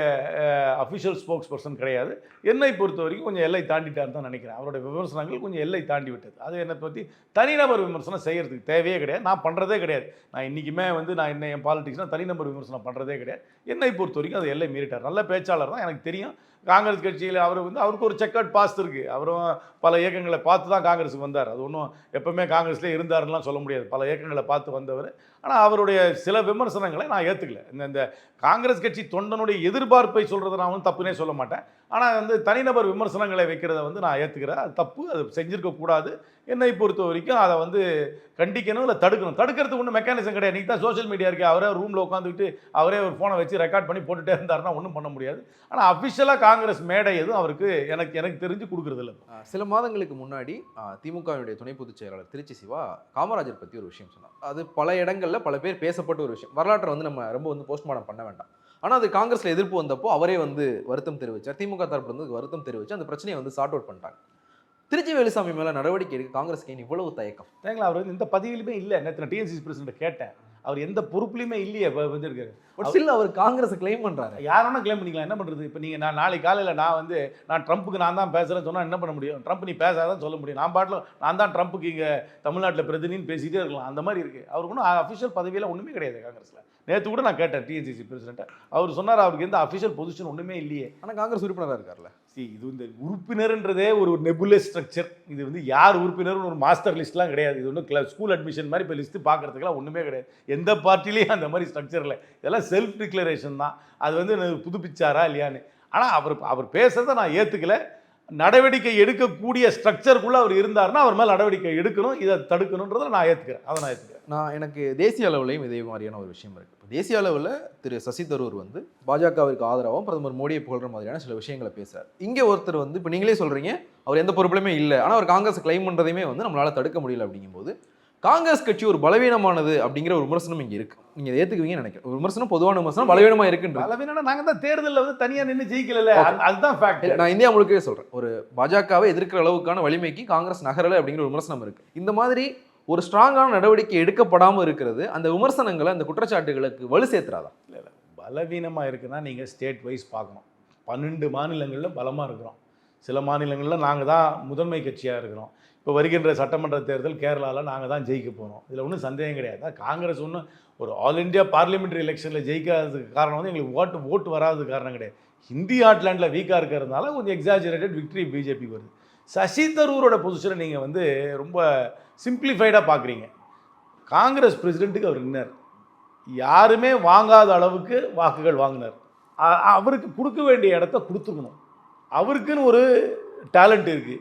அஃபிஷியல் ஸ்போக்ஸ் பர்சன் கிடையாது. என்னை பொறுத்த வரைக்கும் கொஞ்சம் எல்லை தாண்டிட்டார் தான் நினைக்கிறேன். அவருடைய விமர்சனங்கள் கொஞ்சம் எல்லை தாண்டி விட்டது. அது என்னை பற்றி தனிநபர் விமர்சனம் செய்கிறதுக்கு தேவையே கிடையாது. நான் பண்ணுறதே கிடையாது. நான் இன்றைக்குமே வந்து நான் என்ன என் பாலிடிக்ஸ்னால் தனிநபர் விமர்சனம் பண்ணுறதே கிடையாது. என்னை பொறுத்த வரைக்கும் அது எல்லை மீறிட்டார். நல்ல பேச்சாளர் தான், எனக்கு தெரியும். காங்கிரஸ் கட்சியில் அவர் வந்து அவருக்கு ஒரு செக் அவுட் பாஸ்ட் இருக்குது. அவரும் பல இயக்கங்களை பார்த்து தான் காங்கிரஸுக்கு வந்தார். அது ஒன்றும் எப்பவுமே காங்கிரஸ்லேயே இருந்தாருலாம் சொல்ல முடியாது. பல இயக்கங்களை பார்த்து வந்தவர். ஆனால் அவருடைய சில விமர்சனங்களை நான் ஏற்றுக்கல. இந்த காங்கிரஸ் கட்சி தொண்டனுடைய எதிர்பார்ப்பை சொல்கிறத நான் வந்து தப்புனே சொல்ல மாட்டேன். ஆனால் வந்து தனிநபர் விமர்சனங்களை வைக்கிறத வந்து நான் ஏற்றுக்கிறேன். அது தப்பு, அது செஞ்சுருக்கக்கூடாது. என்னை பொறுத்த வரைக்கும் அதை வந்து கண்டிக்கணும், இல்லை தடுக்கணும். தடுக்கிறதுக்கு ஒன்றும் மெக்கானிசம் கிடையாது. இன்றைக்கி தான் சோஷியல் மீடியா இருக்குது. அவரே ரூமில் உட்காந்துக்கிட்டு அவரே ஒரு ஃபோனை வச்சு ரெக்கார்ட் பண்ணி போட்டுகிட்டே இருந்தாருன்னா ஒன்றும் பண்ண முடியாது. ஆனால் அஃபிஷியலாக காங்கிரஸ் மேடை எதுவும் அவருக்கு எனக்கு தெரிஞ்சு கொடுக்குறதில்ல. சில மாதங்களுக்கு முன்னாடி திமுகவினுடைய துணை பொதுச் செயலாளர் திருச்சி சிவா காமராஜர் பற்றி ஒரு விஷயம் சொன்னார். அது பல இடங்களில் பல பேர் பேசப்பட்ட ஒரு விஷயம். வரலாற்றை வந்து நம்ம ரொம்ப வந்து போஸ்ட்மார்ட்டம் பண்ண வேண்டாம். ஆனால் அது காங்கிரஸில் எதிர்ப்பு வந்தப்போ அவரே வந்து வருத்தம் தெரிவித்தார். திமுக தரப்பு வந்து வருத்தம் தெரிவித்து அந்த பிரச்சனையை வந்து சார்ட் அவுட் பண்ணிட்டாங்க. திருச்சி வேலுசாமி மேலே நடவடிக்கை எடுக்க காங்கிரஸ்க்கு இவ்வளவு தயக்கம்? தேங்களா, அவர் வந்து இந்த பதவியிலுமே இல்லை. நேற்று நான் டிஎன்சிசி பிரசிடென்ட் கேட்டேன், அவர் எந்த பொறுப்புலையுமே இல்லையே வந்திருக்காரு. ஸ்டில் அவர் காங்கிரஸை கிளைம் பண்ணுறாரு. யாரும் கிளைம் பண்ணிக்கலாம், என்ன பண்ணுறது? இப்போ நீங்கள் நாளைக்கு காலையில் நான் ட்ரம்ப்புக்கு நான் தான் பேசுகிறேன்னு சொன்னால் என்ன பண்ண முடியும்? ட்ரம்ப் நீ பேசாதான் சொல்ல முடியும். நான் பாட்டில் நான் தான் ட்ரம்ப்புக்கு இங்கே தமிழ்நாட்டில் பிரதிநிதின்னு பேசிகிட்டே இருக்கலாம். அந்த மாதிரி இருக்குது. அவருக்கு ஒன்றும் அஃபிஷியல் பதவியெல்லாம் ஒன்றுமே கிடையாது காங்கிரஸில். நேற்று கூட நான் கேட்டேன் டிஎன்சிசி பிரசிடென்ட்டை. அவர் சொன்னார் அவருக்கு எந்த அஃபிஷியல் பொசிஷன் ஒன்றுமே இல்லையே. ஆனால் காங்கிரஸ் உறுப்பினராக இருக்கார்ல. இது இந்த உறுப்பினர்ன்றதே ஒரு நெபுலஸ் ஸ்ட்ரக்சர். இது வந்து யார் உறுப்பினர்னு ஒரு மாஸ்டர் லிஸ்ட்லாம் கிடையாது. இது ஒன்றும் ஸ்கூல் அட்மிஷன் மாதிரி இப்போ லிஸ்ட்டு பார்க்குறதுக்குலாம் ஒன்றுமே கிடையாது. எந்த பார்ட்டிலையும் அந்த மாதிரி ஸ்ட்ரக்சரில் இதெல்லாம் செல்ஃப் டிக்ளரேஷன் தான். அது வந்து புதுப்பிச்சாரா இல்லையான்னு. ஆனால் அவர் பேசுறதை நான் ஏற்றுக்கல. நடவடிக்கை எடுக்கக்கூடிய ஸ்ட்ரக்சருக்குள்ளே அவர் இருந்தாருன்னா அவர் மேலே நடவடிக்கை எடுக்கணும், இதை தடுக்கணுன்றதை நான் ஏற்றுக்கிறேன். அதை நான் ஏற்றுக்கிறேன். எனக்கு தேசிய அளவுலையும் இதே மாதிரியான ஒரு விஷயம் இருக்குது. இப்போ தேசிய அளவில் திரு சசி தரூர் வந்து பாஜகவிற்கு ஆதரவாகவும் பிரதமர் மோடியை புகழ்கிற மாதிரியான சில விஷயங்களை பேசுகிறார். இங்கே ஒருத்தர் வந்து இப்போ நீங்களே சொல்கிறீங்க அவர் எந்த பொறுப்புலையுமே இல்லை, ஆனால் அவர் காங்கிரஸ் கிளைம் பண்ணுறதையுமே வந்து நம்மளால் தடுக்க முடியல. அப்படிங்கும்போது காங்கிரஸ் கட்சி ஒரு பலவீனமானது அப்படிங்கிற ஒரு விமர்சனம் இங்க இருக்கு. நீங்க ஏத்துக்குவீங்கன்னு நினைக்கிறேன். ஒரு விமர்சனம், பொதுவான விமர்சனம், பலவீனமா இருக்குன்றது. பலவீனம்னா நாங்க தான் தேர்தலில் வந்து தனியா நின்று ஜெயிக்கல, அதுதான் ஃபேக்ட். நான் இந்தியா முழுக்கவே சொல்றேன், ஒரு பாஜகவை எதிர்க்கிற அளவுக்கான வலிமைக்கு காங்கிரஸ் நகரல அப்படிங்கிற ஒரு விமர்சனம் இருக்கு. இந்த மாதிரி ஒரு ஸ்ட்ராங்கான நடவடிக்கை எடுக்கப்படாம இருக்கிறது அந்த விமர்சனங்களை, அந்த குற்றச்சாட்டுகளுக்கு வலு சேர்த்துறாதா? இல்லை பலவீனமாக இருக்குன்னா நீங்கள் ஸ்டேட் வைஸ் பார்க்கணும். 12 மாநிலங்களில் பலமாக இருக்கிறோம். சில மாநிலங்களில் நாங்கள் தான் முதன்மை கட்சியாக இருக்கிறோம். இப்போ வருகின்ற சட்டமன்ற தேர்தல் கேரளாவில் நாங்கள் தான் ஜெயிக்க போகிறோம். இதில் ஒன்றும் சந்தேகம் கிடையாது. காங்கிரஸ் ஒன்றும் ஒரு ஆல் இண்டியா பார்லிமெண்ட்ரி எலெக்ஷனில் ஜெயிக்காததுக்கு காரணம் வந்து எங்களுக்கு ஓட்டு வராததுக்கு காரணம் கிடையாது. ஹிந்தி ஹார்ட்லேண்டில் வீக்காக இருக்கிறதுனால கொஞ்சம் எக்ஸாஜரேட்டட் விக்ட்ரி பிஜேபிக்கு வருது. சசி தரூரோட பொசிஷனை நீங்கள் வந்து ரொம்ப சிம்பிளிஃபைடாக பார்க்குறீங்க. காங்கிரஸ் பிரசிடெண்ட்டுக்கு அவர் நின்னார், யாருமே வாங்காத அளவுக்கு வாக்குகள் வாங்கினார். அவருக்கு கொடுக்க வேண்டிய இடத்த கொடுத்துக்கணும். அவருக்குன்னு ஒரு டேலண்ட் இருக்குது,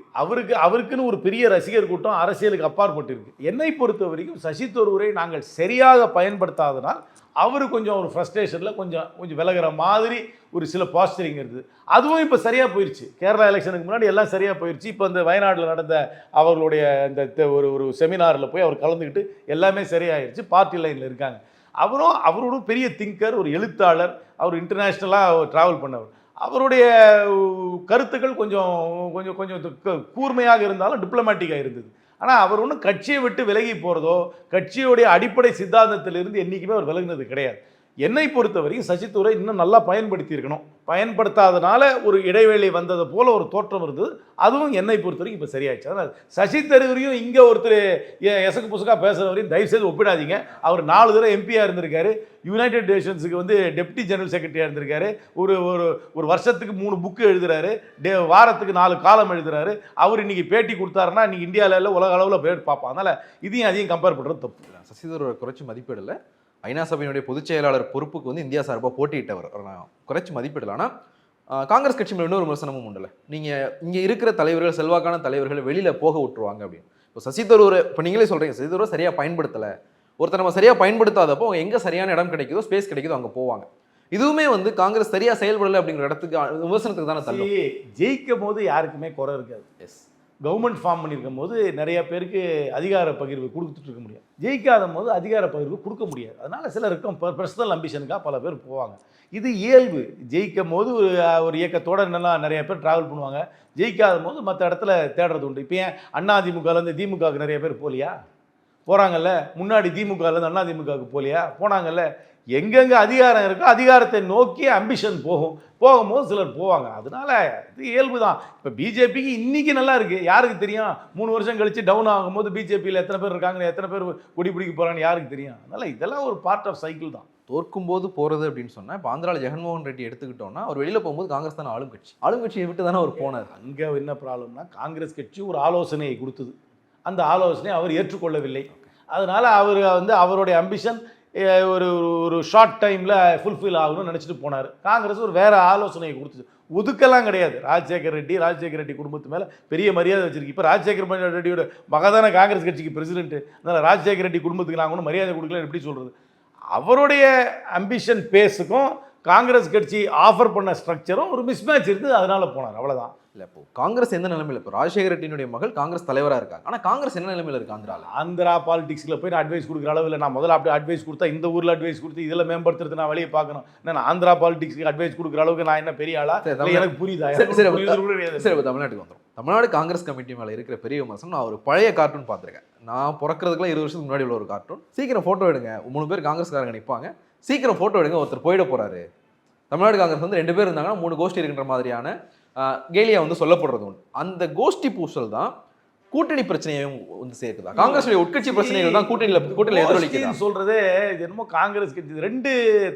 அவருக்குன்னு ஒரு பெரிய ரசிகர் கூட்டம் அரசியலுக்கு அப்பாற்பட்டு இருக்குது. என்னை பொறுத்த வரைக்கும் சசி தரூரை நாங்கள் சரியாக பயன்படுத்தாதனால் அவர் கொஞ்சம் ஒரு ஃப்ரஸ்ட்ரேஷனில் கொஞ்சம் விலகிற மாதிரி ஒரு சில பாஸ்டரிங் இருக்குது. அதுவும் இப்போ சரியாக போயிடுச்சு. கேரளா எலெக்ஷனுக்கு முன்னாடி எல்லாம் சரியாக போயிடுச்சு. இப்போ இந்த வயநாட்டில் நடந்த அவர்களுடைய இந்த ஒரு செமினாரில் போய் அவர் கலந்துக்கிட்டு எல்லாமே சரியாயிடுச்சு. பார்ட்டி லைனில் இருக்காங்க. அவரோட பெரிய திங்கர், ஒரு எழுத்தாளர், அவர் இன்டர்நேஷ்னலாக ட்ராவல் பண்ணவர். அவருடைய கருத்துக்கள் கொஞ்சம் கூர்மையாக இருந்தாலும் டிப்ளமேட்டிக்காக இருந்தது. ஆனால் அவர் ஒன்றும் கட்சியை விட்டு விலகி போகிறதோ, கட்சியுடைய அடிப்படை சித்தாந்தத்திலிருந்து என்றைக்குமே அவர் விலகினது கிடையாது. என்னை பொறுத்தவரைக்கும் சசி தரூரை இன்னும் நல்லா பயன்படுத்தி இருக்கணும். பயன்படுத்தாதனால ஒரு இடைவேளை வந்தது போல ஒரு தோற்றம் இருந்தது. அதுவும் என்னை பொறுத்த வரைக்கும் இப்போ சரியாயிடுச்சு. அதனால் சசி தரூரையும் இங்கே ஒருத்தர் எசக்கு புசக்கா பேசுகிறவரையும் தயவுசெய்து ஒப்பிடாதீங்க. அவர் 4 தடவை எம்பியாக இருந்திருக்காரு. யுனைடெட் நேஷன்ஸுக்கு வந்து டெப்டி ஜெனரல் செக்ரட்டரியாக இருந்திருக்காரு. ஒரு வருஷத்துக்கு 3 புக்கு எழுதுறாரு, வாரத்துக்கு 4 காலம் எழுதுறாரு. அவர் இன்னைக்கு பேட்டி கொடுத்தாருன்னா இன்னைக்கு இந்தியாவில் உலக அளவில் பேர் பார்ப்பான். அதனால் இதையும் அதையும் கம்பேர் பண்ணுறது தப்பு. சசி தரூரை குறைச்சி மதிப்பிடல. ஐநா சபையினுடைய பொதுச் செயலாளர் பொறுப்புக்கு வந்து இந்தியா சார்பாக போட்டியிட்டவர், நான் குறைச்சி மதிப்பிடல. ஆனால் காங்கிரஸ் கட்சி மேலே இன்னொரு விமர்சனமும் உண்டுல, நீங்கள் இங்கே இருக்கிற தலைவர்கள், செல்வாக்கான தலைவர்களை வெளியில் போக விட்டுருவாங்க அப்படின்னு. இப்போ சசி தரூர், இப்போ நீங்களே சொல்கிறீங்க சசி தரூரை சரியாக பயன்படுத்தலை. ஒருத்தர் நம்ம சரியாக பயன்படுத்தாதப்போ அவங்க எங்கே சரியான இடம் கிடைக்குதோ, ஸ்பேஸ் கிடைக்குதோ அங்கே போவாங்க. இதுவுமே வந்து காங்கிரஸ் சரியாக செயல்படலை அப்படிங்கிற இடத்துக்கு, விமர்சனத்துக்கு தானே தள்ளும். ஜெயிக்கும் போது யாருக்குமே குறை இருக்காது. எஸ், கவர்மெண்ட் ஃபார்ம் பண்ணியிருக்கும் போது நிறைய பேருக்கு அதிகார பகிர்வு கொடுத்துட்டு இருக்க முடியும். ஜெயிக்காத போது அதிகார பகிர்வு கொடுக்க முடியாது. அதனால் சிலருக்கும் பர்சனல் அம்பிஷனுக்காக பல பேர் போவாங்க. இது இயல்பு. ஜெயிக்கும் போது ஒரு இயக்கத்தோடு என்னென்னா நிறைய பேர் ட்ராவல் பண்ணுவாங்க. ஜெயிக்காத போது மற்ற இடத்துல தேடுறது உண்டு. இப்போ ஏன் அதிமுகலேருந்து திமுகவுக்கு நிறைய பேர் போலியா? போகிறாங்கல்ல. முன்னாடி திமுகலேருந்து அதிமுகவுக்கு போலியா? போனாங்கல்ல. எங்கெங்கே அதிகாரம் இருக்கோ அதிகாரத்தை நோக்கி அம்பிஷன் போகும்போது சிலர் போவாங்க. அதனால இது இயல்பு தான். இப்போ பிஜேபிக்கு இன்றைக்கி நல்லா இருக்குது, யாருக்கு தெரியும்? 3 வருஷம் கழித்து டவுன் ஆகும்போது பிஜேபியில் எத்தனை பேர் இருக்காங்க, எத்தனை பேர் கொடி பிடிக்க போகிறாங்கன்னு யாருக்கு தெரியும்? அதனால் இதெல்லாம் ஒரு பார்ட் ஆஃப் சைக்கிள் தான். தோற்கும் போது போகிறது அப்படின்னு சொன்னால், இப்போ ஆந்திராவில் ஜெகன்மோகன் ரெட்டி எடுத்துக்கிட்டோம்னா, அவர் வெளியில் போகும்போது காங்கிரஸ் தானே ஆளுங்கட்சியை விட்டு தானே அவர் போனார். அங்கே என்ன ப்ராப்ளம்னா, காங்கிரஸ் கட்சி ஒரு ஆலோசனையை கொடுத்தது. அந்த ஆலோசனையை அவர் ஏற்றுக்கொள்ளவில்லை. அதனால் அவர் வந்து அவருடைய அம்பிஷன் ஒரு ஷார்ட் டைமில் ஃபுல்ஃபில் ஆகணும்னு நினச்சிட்டு போனார். காங்கிரஸ் ஒரு வேறு ஆலோசனையை கொடுத்துச்சு. ஒதுக்கெல்லாம் கிடையாது. ராஜசேகர் ரெட்டி குடும்பத்து மேலே பெரிய மரியாதை வச்சிருக்கு. இப்போ ராஜசேகர் ரெட்டியோட மகதான காங்கிரஸ் கட்சிக்கு பிரசிடென்ட். அதனால் ராஜசேகர் ரெட்டி குடும்பத்துக்கு நாங்கள் ஒன்றும் மரியாதை கொடுக்கல எப்படி சொல்கிறது? அவருடைய அம்பிஷன் பேஸுக்கும் காங்கிரஸ் கட்சி ஆஃபர் பண்ண ஸ்ட்ரக்சரும் ஒரு மிஸ்மேட்ச் இருக்குது. அதனால போனார், அவ்வளோதான். இல்லை, இப்போ காங்கிரஸ் எந்த நிலைமையில், இப்போ ராஜசேகர் ரெட்டியினுடைய மகள் காங்கிரஸ் தலைவராக இருக்காங்க. ஆனால் காங்கிரஸ் என்ன நிலைமையில் இருக்குது? ஆந்திரா பாலிடிக்ஸில் போய் நான் அட்வைஸ் கொடுக்குற அளவில், நான் முதல்ல அப்படி அட்வைஸ் கொடுத்தா இந்த ஊரில் அட்வைஸ் கொடுத்து இதில் மேம்படுத்துறது நான் வழியை பார்க்கணும். நான் ஆந்திரா பாலிடிக்ஸ்க்கு அட்வைஸ் கொடுக்குற அளவுக்கு நான் என்ன பெரிய ஆளா? எனக்கு புரியுதா? சரி, இப்போ தமிழ்நாட்டுக்கு வந்துடும். தமிழ்நாடு காங்கிரஸ் கமிட்டி மேலே இருக்கிற பெரிய விமர்சனம், நான் ஒரு பழைய கார்ட்டூன் பார்த்துருக்கேன். நான் பிறக்கிறதுக்குலாம் 20 வருஷத்துக்கு முன்னாடி உள்ள ஒரு கார்ட்டூன். சீக்கிரம் ஃபோட்டோ எடுங்க, 3 பேர் காங்கிரஸ்காரங்க நிற்பாங்க, சீக்கிரம் ஃபோட்டோ எடுங்க, ஒருத்தர் போயிட போகிறாரு. தமிழ்நாடு காங்கிரஸ் வந்து 2 பேர் இருந்தாங்கன்னா 3 கோஷ்டி இருக்கின்ற மாதிரியான கேலியா வந்து சொல்லப்படுறது உண்டு. அந்த கோஷ்டி பூசல் தான் கூட்டணி பிரச்சனையும் வந்து சேர்க்குதா? காங்கிரஸ் உட்கட்சி பிரச்சனைகள் தான் கூட்டணியில் எதிரொலிக்குது சொல்றதே. இது என்னமோ காங்கிரஸ் கட்சி 2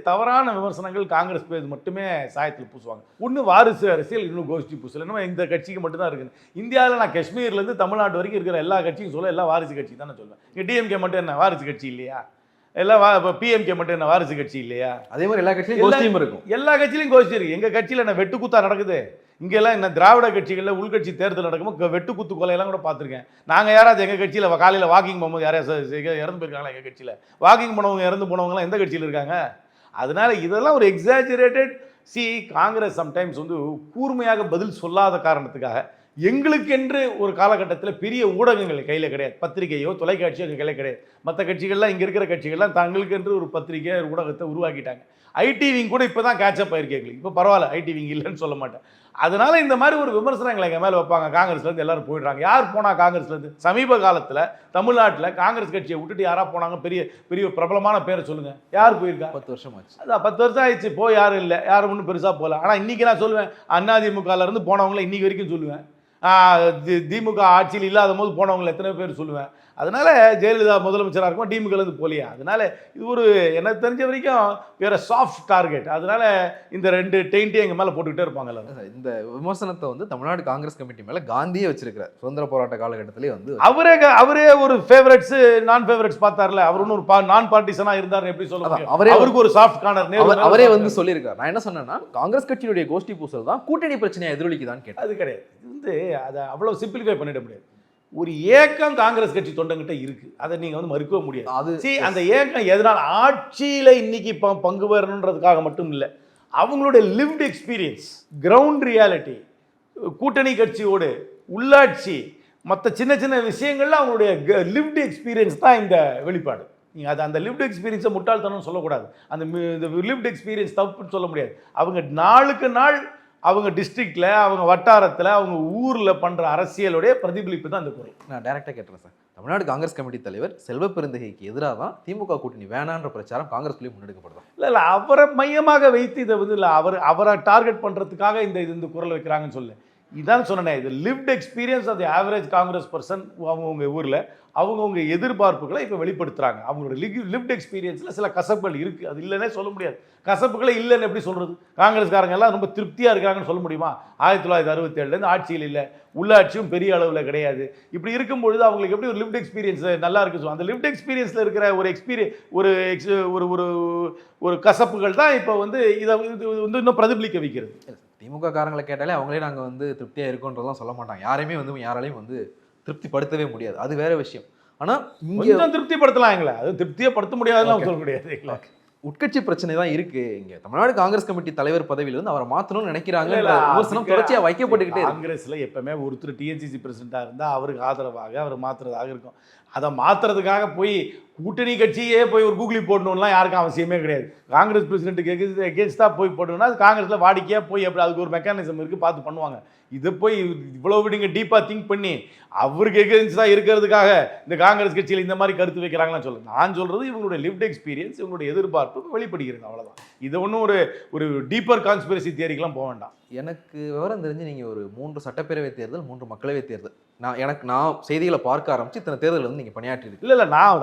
தவறான விமர்சனங்கள் காங்கிரஸ் பேர் மட்டுமே சாயத்தில் பூசுவாங்க. ஒன்று வாரிசு அரசியல், இன்னும் கோஷ்டி பூசல். என்னமோ இந்த கட்சிக்கு மட்டும்தான் இருக்குது. இந்தியாவில் நான் காஷ்மீர்லேருந்து தமிழ்நாடு வரைக்கும் இருக்கிற எல்லா கட்சியும் சொல்ல எல்லாம் வாரிசு கட்சி தான் நான் சொல்லுவேன். இங்கே டிஎம்கே மட்டும் என்ன வாரிசு கட்சி இல்லையா? எல்லாம் பிஎம்கே மட்டும் என்ன வாரிசு கட்சி இல்லையா? அதே மாதிரி எல்லா கட்சியிலும் கோஷ்டியும் இருக்கும். எல்லா கட்சியிலும் கோஷ்டி இருக்கு. எங்கள் கட்சியில் என்ன வெட்டுக்குத்தா நடக்குது? இங்கெல்லாம் என்ன திராவிட கட்சிகளில் உள்கட்சி தேர்தல் நடக்கும்போது வெட்டுக்குத்து கொலையெல்லாம் கூட பார்த்துருக்கேன். நாங்கள் யாராவது எங்கள் கட்சியில் காலையில் வாக்கிங் போகும்போது யாராவது இறந்து போயிருக்காங்களா? எங்கள் கட்சியில் வாக்கிங் போனவங்க இறந்து போனவங்களாம் எந்த கட்சியில் இருக்காங்க? அதனால இதெல்லாம் ஒரு எக்ஸாஜரேட்டட். காங்கிரஸ் சம்டைம்ஸ் வந்து கூர்மையாக பதில் சொல்லாத காரணத்துக்காக எங்களுக்கென்று ஒரு காலகட்டத்தில் பெரிய ஊடகங்கள் கையில் கிடையாது, பத்திரிகையோ தொலைக்காட்சியோ எங்கள் கையில் கிடையாது. மற்ற கட்சிகள்லாம், இங்கே இருக்கிற கட்சிகள்லாம் தங்களுக்கென்று ஒரு பத்திரிகை ஊடகத்தை உருவாக்கிட்டாங்க. ஐடிவிங் கூட இப்போ தான் கேட்சப் ஆயிருக்கு எங்களுக்கு. இப்போ பரவாயில்ல, ஐடிவிங் இல்லைன்னு சொல்ல மாட்டேன். அதனால இந்த மாதிரி ஒரு விமர்சனங்களை எங்கள் மேலே வைப்பாங்க. காங்கிரஸ்லேருந்து எல்லாரும் போயிடுறாங்க. யார் போனால் காங்கிரஸ்லேருந்து? சமீப காலத்தில் தமிழ்நாட்டில் காங்கிரஸ் கட்சியை விட்டுட்டு யாராக போனாங்க? பெரிய பெரிய பிரபலமான பேரை சொல்லுங்கள், யார் போயிருக்கா? 10 வருஷம் ஆச்சு. அதான் 10 வருஷம் ஆயிடுச்சு, போய் யாரும் இல்லை, யாரும் ஒன்றும் பெருசாக போகல. ஆனால் இன்றைக்கி நான் சொல்லுவேன், அதிமுகலேருந்து போனவங்கள இன்றைக்கி வரைக்கும் சொல்லுவேன். திமுக ஆட்சியில் இல்லாத போது போனவங்களை எத்தனை பேர் சொல்லுவேன். அதனால ஜெயலலிதா முதலமைச்சராக இருக்கும், டிமுகலேருந்து போலியா? அதனால இது ஒரு எனக்கு தெரிஞ்ச வரைக்கும் வேற சாஃப்ட் டார்கெட். அதனால இந்த 2 டெயின்ட்டையும் எங்கள் மேலே போட்டுக்கிட்டே இருப்பாங்கல்ல. இந்த விமர்சனத்தை வந்து தமிழ்நாடு காங்கிரஸ் கமிட்டி மேலே காந்தியே வச்சிருக்கிறார். சுதந்திர போராட்ட காலகட்டத்திலே வந்து அவரே ஒரு ஃபேவரட்ஸ் நான் ஃபேவரட்ஸ் பார்த்தார்ல. அவர் ஒன்றும் ஒரு நான் பார்ட்டிசனா இருந்தார் எப்படி சொல்ல முடியும்? அவருக்கு ஒரு சாஃப்ட் கார்னர் அவரே வந்து சொல்லியிருக்காரு. நான் என்ன சொன்னேன்னா, காங்கிரஸ் கட்சியினுடைய கோஷ்டி பூசல் தான் கூட்டணி பிரச்சனையை எதிரொலிக்குதான்னு கேட்டேன். அது கிடையாது. இது வந்து அதை அவ்வளோ சிம்பிளிஃபை பண்ணிட முடியாது. ஒரு ஏக்கம் காங்கிரஸ் கட்சி தொண்டங்கிட்ட இருக்கு, அதை நீங்க வந்து மறுக்கவே முடியாது. அது அந்த ஏக்கம் எதனால் ஆட்சியில இன்னைக்கு பங்கு பெறணுன்றதுக்காக மட்டும் இல்லை, அவங்களுடைய லிவ்ட் எக்ஸ்பீரியன்ஸ், கிரவுண்ட் ரியாலிட்டி, கூட்டணி கட்சியோடு உள்ளாட்சி, மற்ற சின்ன சின்ன விஷயங்கள்ல அவங்களுடைய லிவ்ட் எக்ஸ்பீரியன்ஸ் தான் இந்த வெளிப்பாடு. நீங்கள் அது அந்த லிவ்ட் எக்ஸ்பீரியன்ஸை முட்டாள்தனம்னு சொல்லக்கூடாது. அந்த லிவ்ட் எக்ஸ்பீரியன்ஸ் தப்புன்னு சொல்ல முடியாது. அவங்க நாளுக்கு நாள் அவங்க டிஸ்ட்ரிக்டில், அவங்க வட்டாரத்தில், அவங்க ஊரில் பண்ணுற அரசியலுடைய பிரதிபலிப்பு தான் அந்த குரல். நான் டைரெக்டாக கேட்டுறேன் சார். தமிழ்நாடு காங்கிரஸ் கமிட்டி தலைவர் செல்வ பெருந்தகைக்கு எதிராக தான் திமுக கூட்டணி வேணான்ற பிரச்சாரம் காங்கிரஸ்லேயும் முன்னெடுக்கப்படுது. இல்லை அவரை மையமாக வைத்து இதை வந்து இல்லை, அவரை டார்கெட் பண்ணுறதுக்காக இந்த குரல் வைக்கிறாங்கன்னு சொல்ல. இதான் சொன்னேன், இது lived experience of the average Congress person. அவங்கவுங்க ஊரில் அவங்கவுங்க எதிர்பார்ப்புகளை இப்போ வெளிப்படுத்துகிறாங்க. அவங்களோட லிவ்ட் எக்ஸ்பீரியன்ஸில் சில கசப்புகள் இருக்குது, அது இல்லைன்னே சொல்ல முடியாது. கசப்புகளை இல்லைன்னு எப்படி சொல்கிறது? காங்கிரஸ்காரங்க எல்லாம் ரொம்ப திருப்தியாக இருக்கிறாங்கன்னு சொல்ல முடியுமா? 1967 ஆட்சியில் இல்லை, உள்ளாட்சியும் பெரிய அளவில் கிடையாது. இப்படி இருக்கும்பொழுது அவங்களுக்கு எப்படி ஒரு லிவ்ட் எக்ஸ்பீரியன்ஸ் நல்லா இருக்குது சொல்லுவாங்க. அந்த லிவ்ட் எக்ஸ்பீரியன்ஸில் இருக்கிற ஒரு கசப்புகள் தான் இப்போ வந்து இதை வந்து இன்னும் பிரதிபலிக்க வைக்கிறது. திமுக காரங்களை கேட்டாலே அவங்களே நாங்கள் வந்து திருப்தியாக இருக்கோன்றதெல்லாம் சொல்ல மாட்டாங்க. யாரையுமே வந்து யாராலையும் வந்து திருப்திப்படுத்தவே முடியாது, அது வேற விஷயம். ஆனால் இங்கே திருப்திப்படுத்தலாம் எங்களை, அது திருப்தியே படுத்த முடியாதுன்னு சொல்ல முடியாது. உட்கட்சி பிரச்சனை தான் இருக்கு. இங்க தமிழ்நாடு காங்கிரஸ் கமிட்டி தலைவர் பதவியில இருந்து அவரை மாற்றணும்னு நினைக்கிறாங்க. விமர்சனம் தொடர்ச்சியா வைக்கப்பட்டுக்கிட்டே. காங்கிரஸ்ல எப்பவுமே ஒருத்தர் டிஎன்சிசி பிரசிடண்டா இருந்தா அவருக்கு ஆதரவாக அவர் மாத்துறதாக இருக்கும். அதை மாத்துறதுக்காக போய் கூட்டணி கட்சியே போய் ஒரு கூகுளி போடணும்லாம் யாருக்கும் அவசியமே கிடையாது. காங்கிரஸ் பிரசிடென்ட்டுக்கு எகேன்ஸ்டா போய் போடணும்னா அது காங்கிரஸ்ல வாடிக்கையா போய் எப்படி அதுக்கு ஒரு மெக்கானிசம் இருக்கு, பார்த்து பண்ணுவாங்க. இதை போய் இவ்வளவு நீங்க டீப்பா திங்க் பண்ணி அவருக்கு எகேன்ஸ்டா இருக்கிறதுக்காக இந்த காங்கிரஸ் கட்சியில் இந்த மாதிரி கருத்து வைக்கிறாங்கன்னு சொல்லுங்க. நான் சொல்றது இவங்களுடைய லிவ்ட் எக்ஸ்பீரியன்ஸ், இவங்களுடைய எதிர்பார்ப்பு வெளிப்படுகிறது, அவ்வளவுதான். இது ஒன்றும் ஒரு டீப்பர் கான்ஸ்பிரசி தியரிக்கெல்லாம் போக வேண்டாம். எனக்கு விவரம் தெரிஞ்சு நீங்கள் ஒரு 3 சட்டப்பேரவை தேர்தல், 3 மக்களவை தேர்தல், நான் செய்திகளை பார்க்க ஆரம்பிச்சு இத்தனை தேர்தல் வந்து நீங்கள் பணியாற்றிருக்கு. இல்லை நான்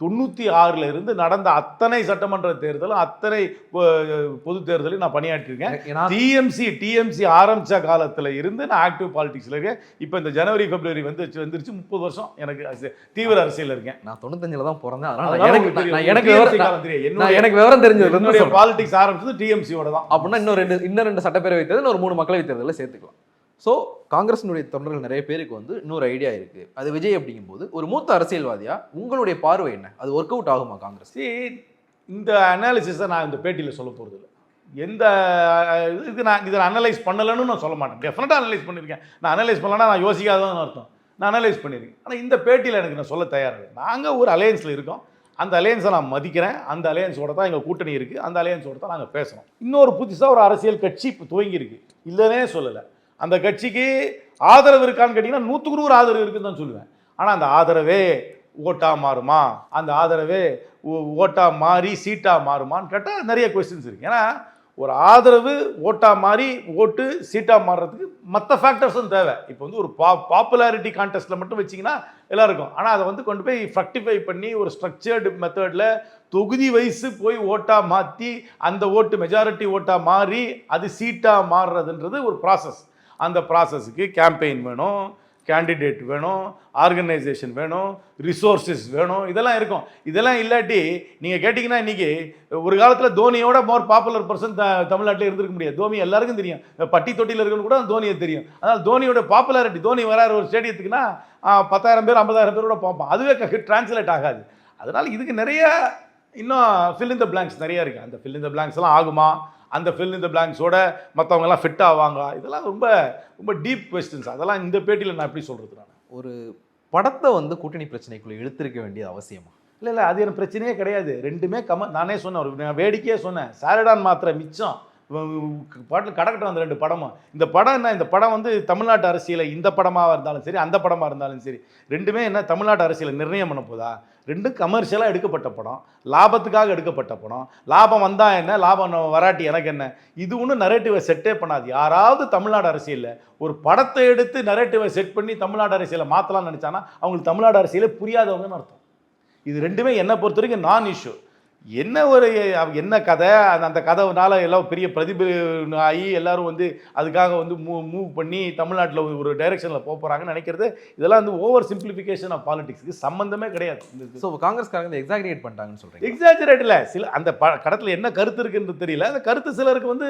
1996 இருந்து நடந்த அத்தனை சட்டமன்ற தேர்தலும் அத்தனை பொது தேர்தலையும் நான் பணியாற்றிருக்கேன். டிஎம்சி ஆரம்பித்த காலத்தில் இருந்து நான் ஆக்டிவ் பாலிடிக்ஸில் இருக்கேன். இப்போ இந்த ஜனவரி பிப்ரவரி வந்துருச்சு 30 வருஷம் எனக்கு தீவிர அரசியல் இருக்கேன். நான் 95 தான் பிறந்தேன். அதனால எனக்கு விவரம் தெரிஞ்சது பாலிடிக்ஸ் ஆரம்பிச்சது டிஎம்சியோட தான். அப்படின்னா இன்னும் 2 சட்டப்பேரவை தேர்தல், ஒரு 3 மக்களவை தேர்தலில் சேர்த்துக்கலாம். ஸோ காங்கிரஸினுடைய தொண்டர்கள் நிறைய பேருக்கு வந்து இன்னொரு ஐடியா இருக்குது. அது விஜய் அப்படிங்கும்போது ஒரு மூத்த அரசியல்வாதியா உங்களுடைய பார்வை என்ன? அது ஒர்க் அவுட் ஆகுமா காங்கிரஸ்? இந்த அனாலிசிஸை நான் இந்த பேட்டியில் சொல்ல போகிறது இல்லை. எந்த இதுக்கு நான் இதை அனலைஸ் பண்ணலைன்னு நான் சொல்ல மாட்டேன். டெஃபினட்டாக அனலைஸ் பண்ணியிருக்கேன். நான் அனலைஸ் பண்ணலன்னா நான் யோசிக்காதன்னு அர்த்தம். நான் அனலைஸ் பண்ணியிருக்கேன். ஆனால் இந்த பேட்டியில் எனக்கு நான் சொல்ல தயாராக நாங்கள் ஒரு அலையன்ஸில் இருக்கோம். அந்த அலையன்ஸை நான் மதிக்கிறேன். அந்த அலையன்ஸோட தான் எங்கள் கூட்டணி இருக்குது. அந்த அலையன்ஸோட தான் நாங்கள் பேசணும். இன்னொரு புதுசாக ஒரு அரசியல் கட்சி இப்போ துவங்கியிருக்கு, இல்லைன்னே சொல்லலை. அந்த கட்சிக்கு ஆதரவு இருக்கான்னு கேட்டிங்கன்னா 100க்கு 100 ஆதரவு இருக்குன்னு தான் சொல்லுவேன். ஆனால் அந்த ஆதரவே ஓட்டாக மாறுமா, அந்த ஆதரவே ஓட்டாக மாறி சீட்டாக மாறுமான்னு கேட்டால் நிறைய கொஸ்டின்ஸ் இருக்குது. ஏன்னா ஒரு ஆதரவு ஓட்டாக மாறி ஓட்டு சீட்டாக மாறுறதுக்கு மற்ற ஃபேக்டர்ஸும் தேவை. இப்போ வந்து ஒரு பாப்புலாரிட்டி கான்டெஸ்ட்டில் மட்டும் வச்சிங்கன்னா எல்லாம் இருக்கும். ஆனால் அதை வந்து கொண்டு போய் ஃப்ரக்டிஃபை பண்ணி ஒரு ஸ்ட்ரக்சர்டு மெத்தடில் தொகுதி வயசு போய் ஓட்டாக மாற்றி அந்த ஓட்டு மெஜாரிட்டி ஓட்டாக மாறி அது சீட்டாக மாறுறதுன்றது ஒரு ப்ராசஸ். அந்த ப்ராசஸுக்கு கேம்பெயின் வேணும், கேண்டிடேட் வேணும், ஆர்கனைசேஷன் வேணும், ரிசோர்ஸஸ் வேணும், இதெல்லாம் இருக்கும். இதெல்லாம் இல்லாட்டி நீங்கள் கேட்டிங்கன்னா இன்றைக்கி ஒரு காலத்தில் தோனியோட மோர் பாப்புலர் பர்சன் தமிழ்நாட்டில் இருந்திருக்க முடியாது. தோனி எல்லாருக்கும் தெரியும், பட்டி தொட்டியில் இருக்கணும் கூட தோனியை தெரியும். அதனால் தோனியோட பாப்புலாரிட்டி, தோனி வராரு ஒரு ஸ்டேடியத்துக்குன்னா 10,000 பேர் 50,000 பேரோட பார்ப்போம். அதுவே டிரான்ஸ்லேட் ஆகாது. அதனால் இதுக்கு நிறைய இன்னும் ஃபில் இன் த பிளாங்க்ஸ் நிறைய இருக்குது. அந்த ஃபில் இன் த பிளாங்க்ஸ்லாம் ஆகுமா, அந்த ஃபில் இந்த பிளாங்க்ஸோட மற்றவங்க எல்லாம் ஃபிட் ஆவாங்க? இதெல்லாம் ரொம்ப ரொம்ப டீப் கொஸ்டின்ஸ். அதெல்லாம் இந்த பேட்டியில் நான் எப்படி சொல்றது? நான் ஒரு படத்தை வந்து கூட்டணி பிரச்சனைக்குள்ள இழுத்திருக்க வேண்டியது அவசியமா? இல்லை அது எனக்கு பிரச்சனையே கிடையாது. ரெண்டுமே நானே சொன்னேன், ஒரு வேடிக்கையே சொன்னேன், சாரடான் மாத்திரை மிச்சம் பாட்டில் கடக்கட்டும் அந்த 2 படமும். இந்த படம் என்ன, இந்த படம் வந்து தமிழ்நாட்டு அரசியலை, இந்த படமாக இருந்தாலும் சரி அந்த படமாக இருந்தாலும் சரி, ரெண்டுமே என்ன தமிழ்நாட்டு அரசியலை நிர்ணயம் பண்ண போதா? ரெண்டும் கமர்ஷியலாக எடுக்கப்பட்ட படம், லாபத்துக்காக எடுக்கப்பட்ட படம். லாபம் வந்தால் என்ன, லாபம் வராட்டி எனக்கு என்ன, இது ஒன்றும் நரேட்டிவை செட்டே பண்ணாது. யாராவது தமிழ்நாடு அரசியலில் ஒரு படத்தை எடுத்து நரேட்டிவை செட் பண்ணி தமிழ்நாடு அரசியலை மாற்றலாம்னு நினச்சானா அவங்களுக்கு தமிழ்நாடு அரசியலே புரியாதவங்கன்னு அர்த்தம். இது ரெண்டுமே என்னை பொறுத்த வரைக்கும் நான் இஷ்யூ. என்ன கதை, அந்த கதைனால எல்லாம் பெரிய பிரதிபலன் ஆகி எல்லாரும் வந்து அதுக்காக வந்து மூவ் பண்ணி தமிழ்நாட்டில் ஒரு டைரக்ஷனில் போகிறாங்கன்னு நினைக்கிறது, இதெல்லாம் வந்து ஓவர் சிம்பிளிஃபிகேஷன் ஆஃப் பாலிடிக்ஸ்க்கு சம்மந்தமே கிடையாது. ஸோ காங்கிரஸ்காரங்க வந்து எக்ஸாஜரேட் பண்ணிட்டாங்கன்னு சொல்கிறீங்க? எக்ஸாஜரேட் இல்லை, சில அந்த கடத்தில் என்ன கருத்து இருக்குன்னு தெரியல. அந்த கருத்து சிலருக்கு வந்து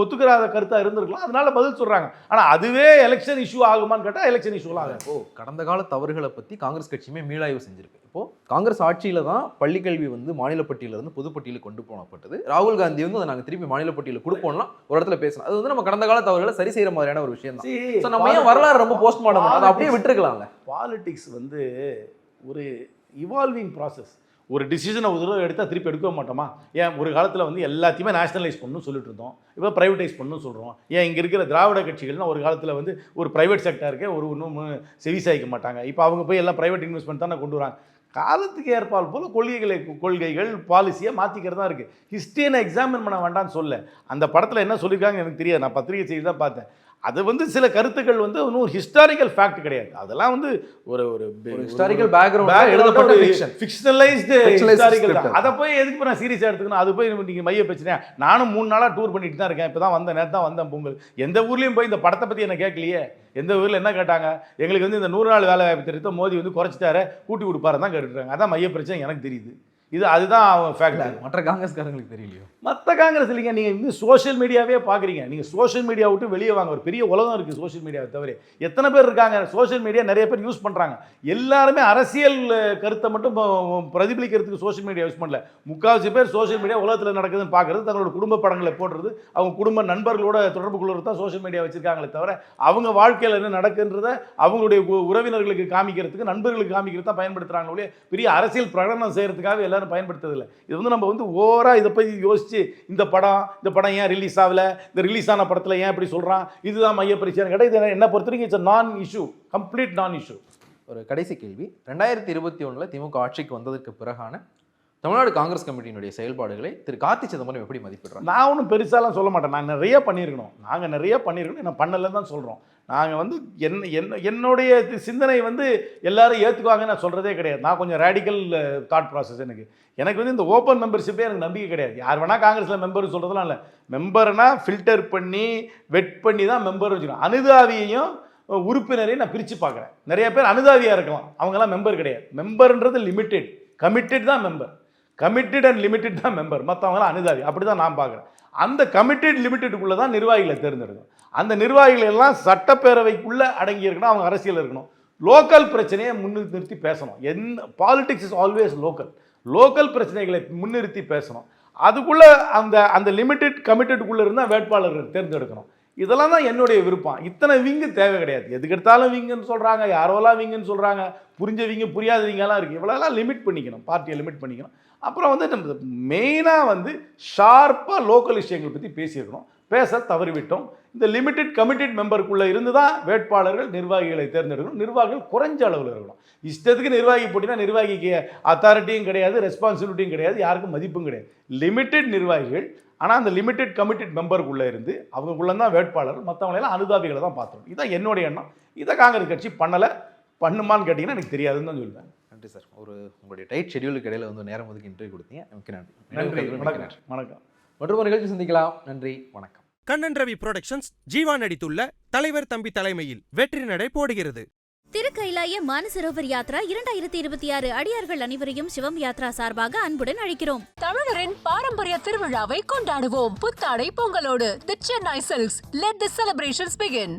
ஒத்துக்கிறாத கருத்தாக இருந்திருக்கலாம், அதனால பதில் சொல்கிறாங்க. ஆனால் அதுவே எலெக்ஷன் இஷ்யூ ஆகுமான்னு கேட்டால் எலெக்ஷன் இஷ்யூலாம் ஆகும். கடந்த கால தவறுகளை பற்றி காங்கிரஸ் கட்சியுமே மீளாய்வு செஞ்சிருக்கு. இப்போது காங்கிரஸ் ஆட்சியில் தான் பள்ளிக்கல்வி வந்து மாநில பட்டியலிருந்து பொதுப்பட்டியலுக்கு கொண்டு போனப்பட்டது. ராகுல் காந்தி வந்து அதை நாங்கள் திருப்பி மாநில பட்டியலுக்கு கொடுப்போம்லாம் ஒரு இடத்துல பேசணும். அது வந்து நம்ம கடந்த கால தவறுகளை சரி செய்யற மாதிரியான ஒரு விஷயம் தான். நம்ம ஏன் வரலாறு ரொம்ப போஸ்ட்மார்ட்டம் பண்ணாத அப்படியே விட்டுருக்கலாம்ல? பாலிடிக்ஸ் வந்து ஒரு இவால்விங் ப்ராசஸ். ஒரு டிசிஷனை ஒரு தடவை எடுத்தால் திருப்பி எடுக்க மாட்டோமா? ஏன் ஒரு காலத்தில் வந்து எல்லாத்தையுமே நேஷனலைஸ் பண்ணணும்னு சொல்லிட்டு இருந்தோம், இப்போ ப்ரைவேட்டைஸ் பண்ணணும்னு சொல்கிறோம். ஏன் இங்கே இருக்கிற திராவிட கட்சிகள்னால் ஒரு காலத்தில் வந்து ஒரு ப்ரைவேட் செக்டருக்கு இன்னும் செவிசாய்க்க மாட்டாங்க. இப்போ அவங்க போய் எல்லாம் ப்ரைவேட் இன்வெஸ்ட்மெண்ட் தானே கொண்டு வராங்க. காலத்துக்கு ஏற்பால் போல் கொள்கைகள் பாலிசியை மாற்றிக்கிறது தான் இருக்குது. ஹிஸ்ட்ரியை எக்ஸாமின் பண்ண வேண்டாம்னு சொல்ல. அந்த படத்தில் என்ன சொல்லியிருக்காங்க எனக்கு தெரியாது, நான் பத்திரிகை செய்தி தான் பார்த்தேன். அது வந்து சில கருத்துக்கள் வந்து இன்னும் ஹிஸ்டாரிக்கல் ஃபேக்ட் கிடையாது. அதெல்லாம் வந்து ஒரு ஹிஸ்டாரிக்கல் பேக்ரவுண்ட் எழுதப்பட்ட ஃபிக்ஷனலைஸ்டு ஹிஸ்டாரிக்கல். அதை போய் எதுக்கு நான் சீரியஸாக எடுத்துக்கணும்? அது போய் நீங்கள் மைய பிரச்சனையா? நானும் 3 நாளாக டூர் பண்ணிட்டு தான் இருக்கேன். இப்போ தான் வந்தேன், நேற்று தான் வந்தேன் பொங்கல். எந்த ஊர்லேயும் போய் இந்த படத்தை பற்றி என்ன கேட்கலையே. எந்த ஊரில் என்ன கேட்டாங்க? எங்களுக்கு வந்து இந்த 100 நாள் வேலை வாய்ப்பு திட்டத்தை மோடி வந்து குறைச்சிட்டாரு, கூட்டி கொடுப்பாரு தான் கேட்டுருக்காங்க. அதான் மைய பிரச்சனை எனக்கு தெரியுது. அதுதான் ஃபேக்ட். மற்ற காங்கிரஸ்காரங்களுக்கு தெரியலையோ? மற்ற காங்கிரஸ் இல்லைங்க. நீங்கள் வந்து சோஷியல் மீடியாவே பார்க்குறீங்க. நீங்கள் சோஷியல் மீடியா விட்டு வெளியே வாங்க. ஒரு பெரிய உலகம் இருக்குது சோஷியல் மீடியாவை தவிர. எத்தனை பேர் இருக்காங்க சோஷியல் மீடியா? நிறைய பேர் யூஸ் பண்ணுறாங்க. எல்லாருமே அரசியல் கருத்தை மட்டும் பிரதிபலிக்கிறதுக்கு சோஷியல் மீடியா யூஸ் பண்ணல. 3/4 பேர் சோஷியல் மீடியா உலகத்தில் நடக்குதுன்னு பார்க்குறது, தங்களோட குடும்ப படங்களை போடுறது, அவங்க குடும்ப நண்பர்களோட தொடர்பு கொள்வது தான் சோஷியல் மீடியா வச்சுருக்காங்களே தவிர அவங்க வாழ்க்கையில் என்ன நடக்குன்றத அவங்களுடைய உறவினர்களுக்கு காமிக்கிறதுக்கு, நண்பர்களுக்கு காமிக்கிறது தான் பயன்படுத்துகிறாங்களே. பெரிய அரசியல் பிரகடனம் செய்கிறதுக்காக எல்லாரும் பயன்படுத்துறதில்லை. இது வந்து நம்ம வந்து ஓவராக இதை பற்றி யோசிச்சு இந்த படம் ஏன் ரிலீஸ் ஆகல, இந்த ரிலீஸ் ஆன படத்தில் ஏன் இப்படி சொல்கிறான், இதுதான் மைய பிரச்சனை கிடையாது. என்ன பொறுத்த வரைக்கும் இட்ஸ் நான் இஷ்யூ, கம்ப்ளீட் நான் இஷ்யூ. ஒரு கடைசி கேள்வி, 2021 திமுக ஆட்சிக்கு வந்ததற்கு பிறகான தமிழ்நாடு காங்கிரஸ் கமிட்டியினுடைய செயல்பாடுகளை திரு கார்த்தி சிதம்பரம் எப்படி மதிப்பிடுறாங்க? நான் ஒன்றும் பெருசாலாம் சொல்ல மாட்டேன். நாங்கள் நிறைய பண்ணியிருக்கணும், என்ன பண்ணலன்னு தான் சொல்கிறோம். நாங்கள் வந்து என்னுடைய சிந்தனை வந்து எல்லாரும் ஏற்றுக்குவாங்கன்னு நான் சொல்கிறதே கிடையாது. நான் கொஞ்சம் ரேடிக்கல் தாட் ப்ராசஸ். எனக்கு வந்து இந்த ஓப்பன் மெம்பர்ஷிப்பே எனக்கு நம்பிக்கை கிடையாது. யார் வேணால் காங்கிரஸில் மெம்பர் சொல்கிறதுலாம் இல்லை. மெம்பர்னா ஃபில்டர் பண்ணி வெட் பண்ணி தான் மெம்பர் வச்சுக்கணும். அனுதாவியையும் உறுப்பினரையும் நான் பிரித்து பார்க்குறேன். நிறைய பேர் அனுதாவியாக இருக்கலாம், அவங்கெல்லாம் மெம்பர் கிடையாது. மெம்பர்ன்றது லிமிட்டெட், கமிட்டட் தான் மெம்பர். கமிட்டட் அண்ட் லிமிட்டட் தான் மெம்பர், மற்றவங்களாம் அனுதாவி. அப்படி தான் நான் பார்க்குறேன். அந்த கமிட்டட் லிமிட்டடுக்குள்ளே தான் நிர்வாகிகளை தேர்ந்தெடுக்கணும். அந்த நிர்வாகிகள் எல்லாம் சட்டப்பேரவைக்குள்ளே அடங்கி இருக்கணும், அவங்க அரசியல் இருக்கணும். லோக்கல் பிரச்சனையை முன்னிறுத்தி பேசணும். பாலிடிக்ஸ் இஸ் ஆல்வேஸ் லோக்கல் பிரச்சனைகளை முன்னிறுத்தி பேசணும். அதுக்குள்ளே அந்த லிமிட்டட் கமிட்டடுக்குள்ளே இருந்தால் வேட்பாளர்கள் தேர்ந்தெடுக்கணும். இதெல்லாம் தான் என்னுடைய விருப்பம். இத்தனை விங்கு தேவை கிடையாது. எதுக்கு எடுத்தாலும் விங்குன்னு சொல்கிறாங்க, யாரோலாம் விங்குன்னு சொல்கிறாங்க, புரிஞ்ச விங்கு புரியாத விங்கெல்லாம் இருக்குது. இவ்வளோலாம் லிமிட் பண்ணிக்கணும், பார்ட்டியை லிமிட் பண்ணிக்கணும். அப்புறம் வந்து நம்ம மெயினாக வந்து ஷார்ப்பாக லோக்கல் விஷயங்கள் பற்றி பேசியிருக்கணும். பேச தவறிவிட்டோம். இந்த லிமிட்டட் கமிட்டட் மெம்பருக்குள்ளே இருந்து தான் வேட்பாளர்கள் நிர்வாகிகளை தேர்ந்தெடுக்கணும். நிர்வாகிகள் குறைஞ்ச அளவில் இருக்கணும். இஷ்டத்துக்கு நிர்வாகி போட்டினா நிர்வாகிக்கு அத்தாரிட்டியும் கிடையாது, ரெஸ்பான்சிபிலிட்டியும் கிடையாது, யாருக்கும் மதிப்பும் கிடையாது. லிமிட்டட் நிர்வாகிகள், ஆனால் அந்த லிமிட்டட் கமிட்டட் மெம்பருக்குள்ளே இருந்து அவங்களுக்குள்ள தான் வேட்பாளர், மற்றவங்களெல்லாம் அனுதாபிகளை தான் பார்த்துருவோம். இதுதான் என்னுடைய எண்ணம். இதை காங்கிரஸ் கட்சி பண்ணுமான்னு கேட்டிங்கன்னா எனக்கு தெரியாதுன்னு தான் சொல்லுவேன். நன்றி சார். உங்களுடைய டைட் ஷெடியூலுக்கு இடையில வந்து நேரம் ஒதுக்கி இன்டர்வியூ கொடுத்தீங்க. நன்றி. வணக்கம். மற்றும் நிகழ்ச்சி சந்திக்கலாம். நன்றி, வணக்கம். கண்ணன் ரவி புரொடக்ஷன்ஸ் ஜீவா நடித்துள்ள தலைவர் தம்பி தலைமையில் வெற்றி நடை போடுகிறது. திருக்கைலாய மானசரோவர் யாத்ரா 2026 அடியார்கள் அனைவரையும் சிவம் யாத்ரா சார்பாக அன்புடன் அழைக்கிறோம். தமிழரின் பாரம்பரிய திருவிழாவை கொண்டாடுவோம் புத்தாடை பொங்கலோடு. The Chennai Silks. Let the celebrations begin.